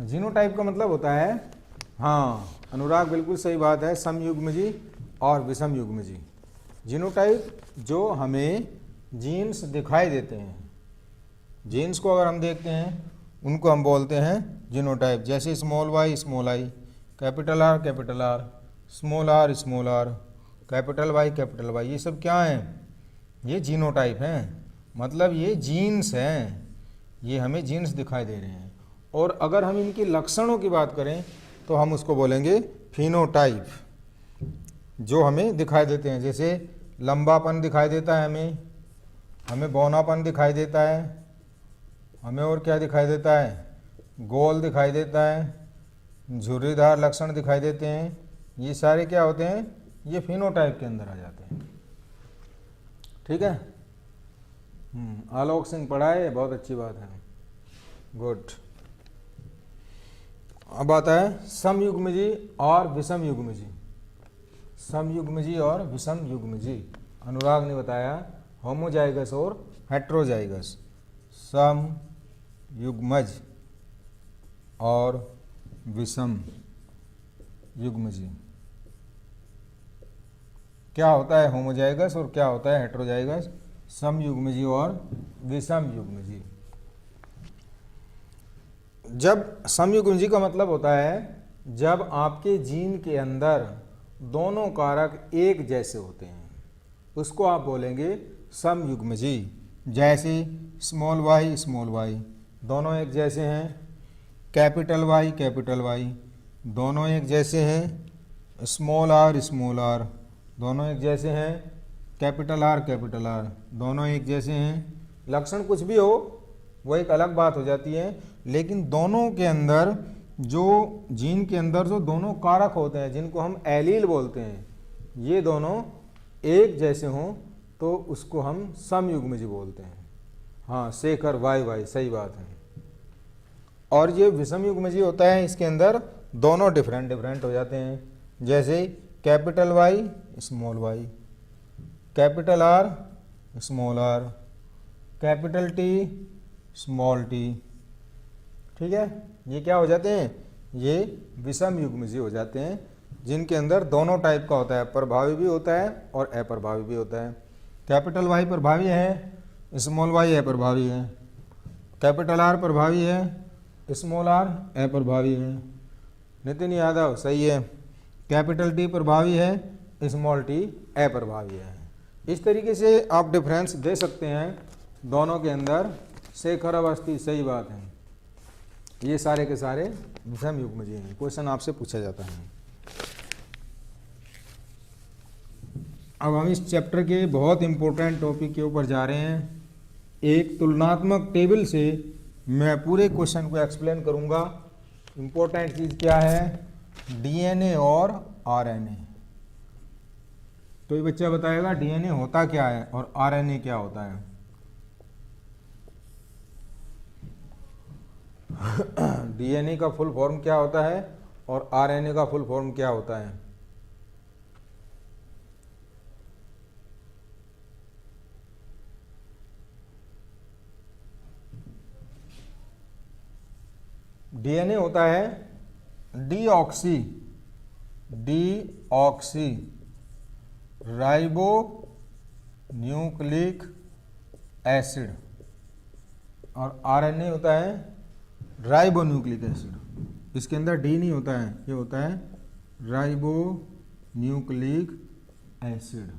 जीनोटाइप का मतलब होता है, हाँ अनुराग बिल्कुल सही बात है, समयुग्मजी और विषमयुग्मजी। जीनोटाइप जो हमें जीन्स दिखाई देते हैं, जीन्स को अगर हम देखते हैं उनको हम बोलते हैं जीनोटाइप। जैसे small Y small I, capital R, small R, capital Y, ये सब क्या हैं? ये जीनोटाइप हैं, मतलब ये जीन्स हैं, ये हमें जीन्स दिखाई दे रहे हैं। और अगर हम इनके लक्षणों की बात करें तो हम उसको बोलेंगे फिनोटाइप, जो हमें दिखाई देते हैं। जैसे लंबापन दिखाई देता है हमें बौनापन दिखाई देता है, हमें और क्या दिखाई देता है? गोल दिखाई देता है, झुर्रीदार लक्षण दिखाई देते हैं। ये सारे क्या होते हैं? ये फिनोटाइप के अंदर आ जाते हैं। ठीक है, आलोक सिंह पढ़ाए, बहुत अच्छी बात है, गुड। अब आता है समयुग्मजी और विषमयुग्मजी। समयुग्मजी और विषमयुग्मजी, अनुराग ने बताया होमोजाइगस और हेट्रोजाइगस। समयुग्मज और विषम युग्मजी, क्या होता है होमोजाइगस और क्या होता है हेट्रोजाइगस? समयुग्मजी और विषमयुग्मजी। जब समयुग्मजी का मतलब होता है जब आपके जीन के अंदर दोनों कारक एक जैसे होते हैं, उसको आप बोलेंगे समयुग्मजी। जैसे स्मॉल वाई दोनों एक जैसे हैं, कैपिटल वाई दोनों एक जैसे हैं, स्मॉल आर दोनों एक जैसे हैं, कैपिटल आर दोनों एक जैसे हैं। लक्षण कुछ भी हो वो एक अलग बात हो जाती है, लेकिन दोनों के अंदर जो जीन के अंदर जो दोनों कारक होते हैं जिनको हम एलील बोलते हैं, ये दोनों एक जैसे हों तो उसको हम समयुग्मजी बोलते हैं। हाँ शेखर वाई सही बात है। और ये विषमयुग्मजी होता है, इसके अंदर दोनों डिफरेंट हो जाते हैं। जैसे capital Y small Y, capital R small R, capital T small T. ठीक है, ये क्या हो जाते हैं? ये विषमयुग्मजी हो जाते हैं, जिनके अंदर दोनों टाइप का होता है, प्रभावी भी होता है और अप्रभावी भी होता है। कैपिटल वाई प्रभावी है, स्मॉल वाई अप्रभावी है, कैपिटल आर प्रभावी है, स्मॉल आर अप्रभावी है। नितिन यादव सही है, कैपिटल टी प्रभावी है, स्मॉल टी अप्रभावी है। इस तरीके से आप डिफरेंस दे सकते हैं दोनों के अंदर। शेखर अवस्थी सही बात है, ये सारे के सारे विषमयुग्मजी हैं। क्वेश्चन आपसे पूछा जाता है। अब हम इस चैप्टर के बहुत इंपॉर्टेंट टॉपिक के ऊपर जा रहे हैं। एक तुलनात्मक टेबल से मैं पूरे क्वेश्चन को एक्सप्लेन करूंगा। इंपॉर्टेंट चीज़ क्या है? डीएनए और आरएनए। तो ये बच्चा बताएगा डीएनए होता क्या है और आरएनए क्या होता है। डीएनए का फुल फॉर्म क्या होता है और आरएनए का फुल फॉर्म क्या होता है। डीएनए होता है डीऑक्सी राइबो न्यूक्लिक एसिड और आरएनए होता है राइबो न्यूक्लिक एसिड। इसके अंदर डी नहीं होता है, ये होता है राइबो न्यूक्लिक एसिड।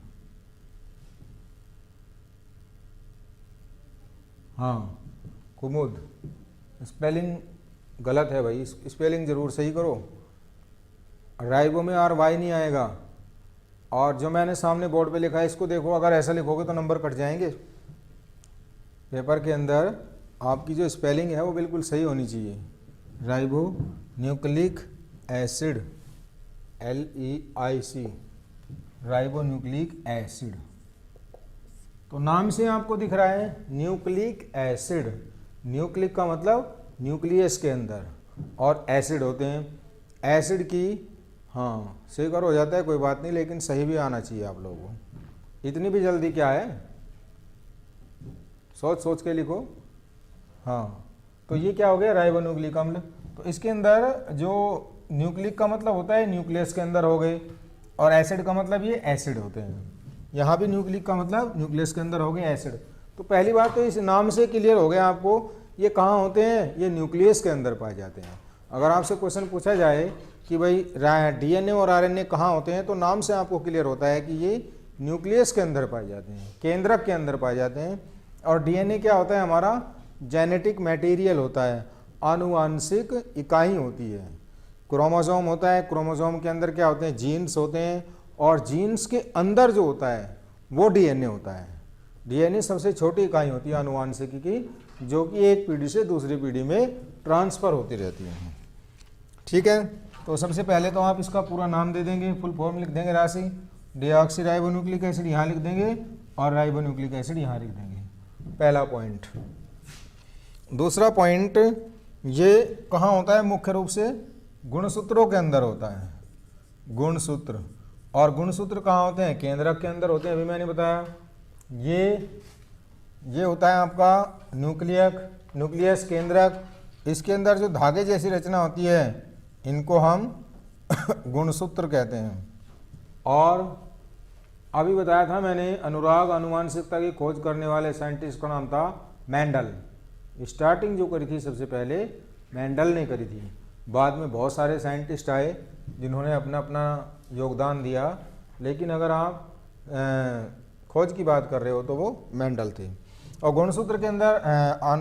हाँ कुमुद, स्पेलिंग गलत है भाई, स्पेलिंग जरूर सही करो। राइबो में आर वाई नहीं आएगा। और जो मैंने सामने बोर्ड पे लिखा है इसको देखो, अगर ऐसा लिखोगे तो नंबर कट जाएंगे। पेपर के अंदर आपकी जो स्पेलिंग है वो बिल्कुल सही होनी चाहिए। Ribo nucleic acid, LEIC, ribo nucleic acid. तो नाम से आपको दिख रहा है न्यूक्लिक एसिड। न्यूक्लिक का मतलब न्यूक्लियस के अंदर, और एसिड होते हैं। एसिड की हाँ सेकर हो जाता है, कोई बात नहीं, लेकिन सही भी आना चाहिए आप लोगों को। इतनी भी जल्दी क्या है, सोच सोच के लिखो। हाँ तो ये क्या हो गया, राइबो न्यूक्लिक अम्ल। तो इसके अंदर जो न्यूक्लिक का मतलब होता है न्यूक्लियस के अंदर हो गए, और एसिड का मतलब ये एसिड होते हैं। यहाँ भी न्यूक्लिक का मतलब न्यूक्लियस के अंदर हो गए एसिड। तो पहली बात तो इस नाम से क्लियर हो गया आपको, ये कहाँ होते हैं, ये न्यूक्लियस के अंदर पाए जाते हैं। अगर आपसे क्वेश्चन पूछा जाए कि भाई डीएनए और आरएनए कहाँ होते हैं, तो नाम से आपको क्लियर होता है कि ये न्यूक्लियस के अंदर पाए जाते हैं, केंद्रक के अंदर पाए जाते हैं। और डीएनए क्या होता है, हमारा जेनेटिक मटेरियल होता है, आनुवांशिक इकाई होती है। क्रोमोसोम होता है, क्रोमोसोम के अंदर क्या होते हैं, जीन्स होते हैं, और जीन्स के अंदर जो होता है वो डीएनए होता है। डीएनए सबसे छोटी इकाई होती है आनुवांशिकी की, जो कि एक पीढ़ी से दूसरी पीढ़ी में ट्रांसफ़र होती रहती है। ठीक है, तो सबसे पहले तो आप इसका पूरा नाम दे देंगे, फुल फॉर्म लिख देंगे, राशि डीऑक्सी राइबो न्यूक्लिक एसिड यहाँ लिख देंगे, और राइबो न्यूक्लिक एसिड यहाँ लिख देंगे। पहला पॉइंट। दूसरा पॉइंट, ये कहाँ होता है, मुख्य रूप से गुणसूत्रों के अंदर होता है, गुणसूत्र। और गुणसूत्र कहाँ होते हैं, केंद्रक के अंदर होते हैं। अभी मैंने बताया ये होता है आपका न्यूक्लियस, केंद्रक। इसके अंदर जो धागे जैसी रचना होती है इनको हम गुणसूत्र कहते हैं। और अभी बताया था मैंने, अनुराग आनुवांशिकता की खोज करने वाले साइंटिस्ट का नाम था मेंडल। स्टार्टिंग जो करी थी सबसे पहले मेंडल ने करी थी। बाद में बहुत सारे साइंटिस्ट आए जिन्होंने अपना अपना योगदान दिया, लेकिन अगर आप खोज की बात कर रहे हो तो वो मेंडल थे। और गुणसूत्र के अंदर,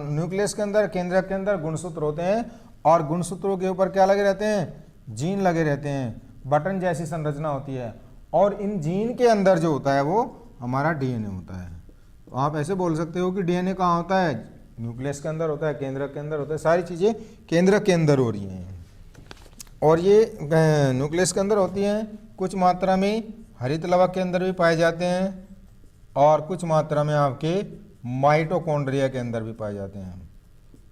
न्यूक्लियस के अंदर, केंद्रक के अंदर गुणसूत्र होते हैं, और गुणसूत्रों के ऊपर क्या लगे रहते हैं, जीन लगे रहते हैं, बटन जैसी संरचना होती है। और इन जीन के अंदर जो होता है वो हमारा डीएनए होता है। तो आप ऐसे बोल सकते हो कि डीएनए कहाँ होता है, न्यूक्लियस के अंदर होता है, केंद्रक के अंदर होता है। सारी चीज़ें केंद्रक के अंदर हो रही हैं, और ये न्यूक्लियस के अंदर होती हैं। कुछ मात्रा में हरित लवक के अंदर भी पाए जाते हैं, और कुछ मात्रा में आपके माइटोकॉन्ड्रिया के अंदर भी पाए जाते हैं।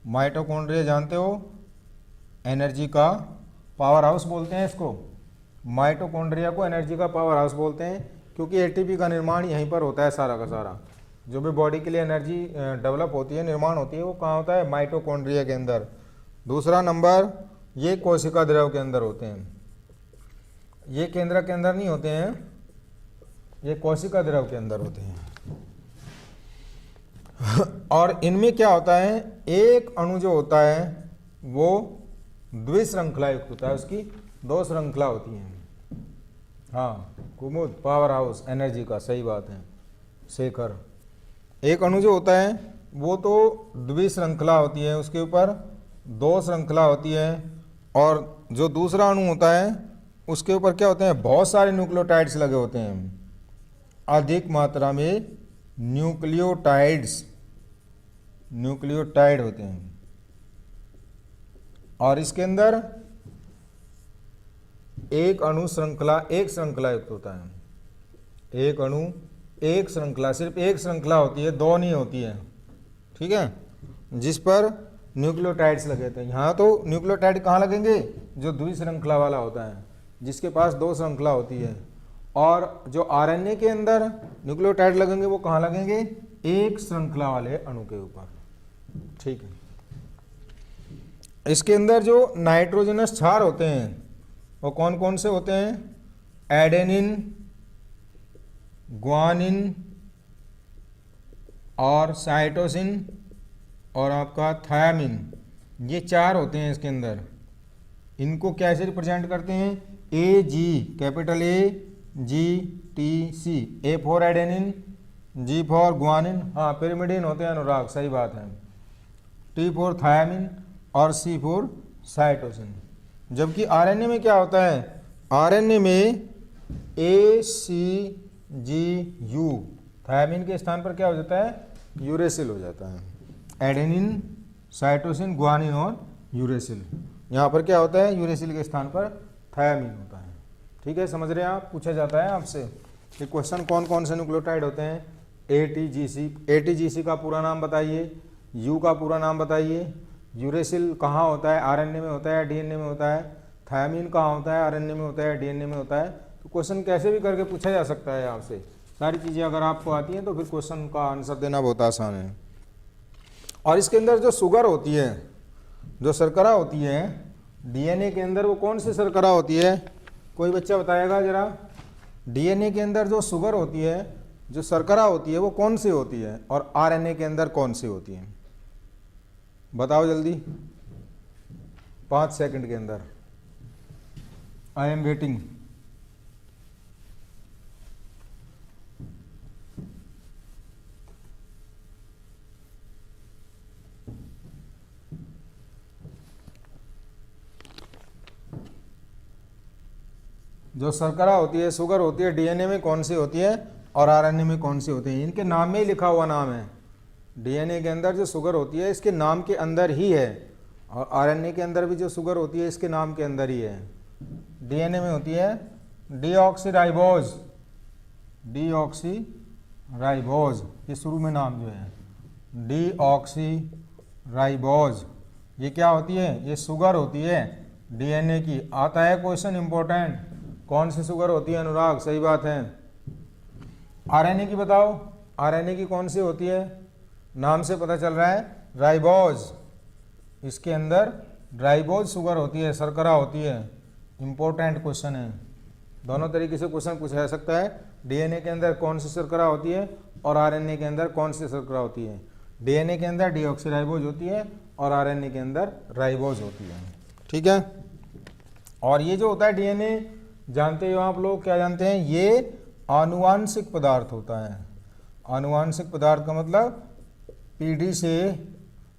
माइटोकॉन्ड्रिया जानते हो, एनर्जी का पावर हाउस बोलते हैं इसको। माइटोकॉन्ड्रिया को एनर्जी का पावर हाउस बोलते हैं, क्योंकि एटीपी का निर्माण यहीं पर होता है। सारा का सारा जो भी बॉडी के लिए एनर्जी डेवलप होती है, निर्माण होती है, वो कहाँ होता है, माइटोकॉन्ड्रिया के अंदर। दूसरा नंबर, ये कोशिका द्रव के अंदर होते हैं। ये केंद्रक के अंदर नहीं होते हैं, ये कोशिका द्रव के अंदर होते हैं। और इनमें क्या होता है, एक अणु जो होता है वो द्विश्रृंखला युक्त होता है, उसकी 2 श्रृंखला होती हैं। हाँ कुमुद, पावर हाउस एनर्जी का, सही बात है शेखर। एक अणु जो होता है वो तो द्विश्रृंखला होती है, उसके ऊपर 2 श्रृंखला होती है। और जो दूसरा अणु होता है उसके ऊपर क्या होते हैं, बहुत सारे न्यूक्लियोटाइड्स लगे होते हैं, अधिक मात्रा में न्यूक्लियोटाइड होते हैं। और इसके अंदर एक अणु श्रृंखला एक श्रृंखला युक्त होता है। एक अणु एक श्रृंखला, सिर्फ एक श्रृंखला होती है, दो नहीं होती है, ठीक है, जिस पर न्यूक्लियोटाइड्स लगे थे। यहाँ तो न्यूक्लियोटाइड कहाँ लगेंगे, जो द्विश्रृंखला वाला होता है, जिसके पास दो श्रृंखला होती है। और जो आरएनए के अंदर न्यूक्लियोटाइड लगेंगे वो कहाँ लगेंगे, एक श्रृंखला वाले अणु के ऊपर, ठीक है। इसके अंदर जो नाइट्रोजनस क्षार होते हैं वो कौन कौन से होते हैं, एडेनिन, ग्वानिन और साइटोसिन और आपका थायामिन, ये चार होते हैं इसके अंदर। इनको कैसे रिप्रेजेंट करते हैं, A G, capital A G T C, A for adenine, G for guanine, हाँ पिरिमिडिन होते हैं अनुराग, सही बात है, टी फॉर थायामिन और सी फॉर साइटोसिन। जबकि आरएनए में क्या होता है, आरएनए में ए सी जी यू, थायामिन के स्थान पर क्या हो जाता है, यूरेसिल हो जाता है। एडेनिन, साइटोसिन, ग्वानिन और यूरेसिल, यहाँ पर क्या होता है, यूरेसिल के स्थान पर थायामिन होता है, ठीक है। समझ रहे हैं आप, पूछा जाता है आपसे कि क्वेश्चन कौन कौन से न्यूक्लियोटाइड होते हैं, एटीजीसी, एटीजीसी का पूरा नाम बताइए, यू का पूरा नाम बताइए, यूरेसिल कहाँ होता है, आरएनए में होता है, डीएनए में होता है, थायामिन कहाँ होता है, आरएनए में होता है, डीएनए में होता है। तो क्वेश्चन कैसे भी करके पूछा जा सकता है आपसे, सारी चीज़ें अगर आपको आती हैं तो फिर क्वेश्चन का आंसर देना बहुत आसान है। और इसके अंदर जो शुगर होती है, जो शर्करा होती है डीएनए के अंदर, वो कौन सी शर्करा होती है, कोई बच्चा बताएगा जरा, डीएनए के अंदर जो शुगर होती है, जो शर्करा होती है, वो कौन सी होती है, और आरएनए के अंदर कौन सी होती है, बताओ जल्दी, 5 सेकंड के अंदर, आई एम वेटिंग। जो शर्करा होती है, शुगर होती है, डीएनए में कौन सी होती है और आरएनए में कौन सी होती है, इनके नाम में ही लिखा हुआ नाम है। डीएनए के अंदर जो शुगर होती है इसके नाम के अंदर ही है, और आरएनए के अंदर भी जो शुगर होती है इसके नाम के अंदर ही है। डीएनए में होती है डीऑक्सीराइबोज, डीऑक्सीराइबोज, ये शुरू में नाम जो है डीऑक्सीराइबोज, ये क्या होती है, ये शुगर होती है डीएनए की। आता है क्वेश्चन इंपॉर्टेंट, कौन सी शुगर होती है अनुराग, सही बात है। आरएनए की बताओ, आरएनए की कौन सी होती है, नाम से पता चल रहा है राइबोज, इसके अंदर राइबोज शुगर होती है, शर्करा होती है। इंपॉर्टेंट क्वेश्चन है, दोनों तरीके से क्वेश्चन पूछा जा सकता है। डीएनए के अंदर कौन सी शर्करा होती है और आरएनए के अंदर कौन सी शर्करा होती है। डीएनए के अंदर डीऑक्सीराइबोज होती है और आरएनए के अंदर राइबोज होती है, ठीक है। और ये जो होता है डीएनए, जानते हो आप लोग, क्या जानते हैं, ये आनुवांशिक पदार्थ होता है। आनुवांशिक पदार्थ का मतलब पीढ़ी से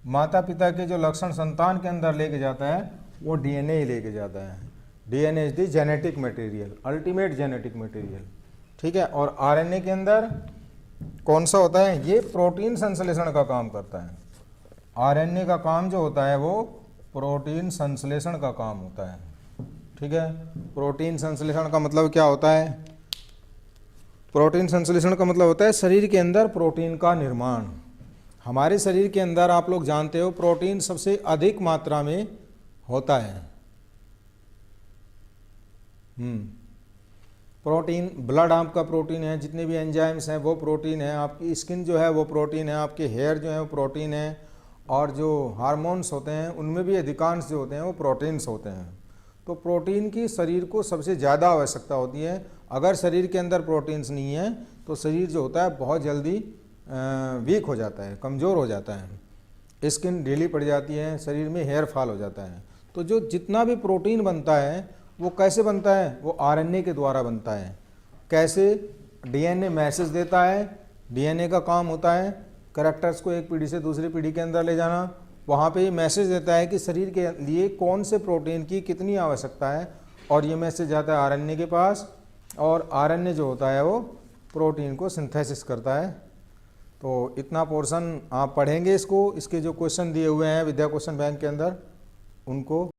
माता पिता के जो लक्षण संतान के अंदर लेके जाता है वो डीएनए ही लेके जाता है। DNA is the genetic material, ultimate genetic material, ठीक है। और आरएनए के अंदर कौन सा होता है, ये प्रोटीन संश्लेषण का काम करता है। आरएनए का काम जो होता है वो प्रोटीन संश्लेषण का काम होता है, ठीक है। प्रोटीन संश्लेषण का मतलब क्या होता है, प्रोटीन संश्लेषण का मतलब होता है शरीर के अंदर प्रोटीन का निर्माण। हमारे शरीर के अंदर आप लोग जानते हो प्रोटीन सबसे अधिक मात्रा में होता है। प्रोटीन, ब्लड आपका प्रोटीन है, जितने भी एंजाइम्स हैं वो प्रोटीन है, आपकी स्किन जो है वो प्रोटीन है, आपके हेयर जो है वो प्रोटीन है, और जो हार्मोन्स होते हैं उनमें भी अधिकांश जो होते हैं वो प्रोटीन्स होते हैं। तो प्रोटीन की शरीर को सबसे ज़्यादा आवश्यकता होती है। अगर शरीर के अंदर प्रोटीन्स नहीं है तो शरीर जो होता है बहुत जल्दी वीक हो जाता है, कमज़ोर हो जाता है, स्किन ढीली पड़ जाती है, शरीर में हेयर फॉल हो जाता है। तो जो जितना भी प्रोटीन बनता है वो कैसे बनता है, वो आरएनए के द्वारा बनता है। कैसे, डीएनए मैसेज देता है, डीएनए का काम होता है कैरेक्टर्स को एक पीढ़ी से दूसरी पीढ़ी के अंदर ले जाना। वहाँ पे ये मैसेज देता है कि शरीर के लिए कौन से प्रोटीन की कितनी आवश्यकता है, और ये मैसेज जाता है आरएनए के पास, और आरएनए जो होता है वो प्रोटीन को सिंथेसिस करता है। तो इतना पोर्शन आप पढ़ेंगे इसको, इसके जो क्वेश्चन दिए हुए हैं विद्या क्वेश्चन बैंक के अंदर उनको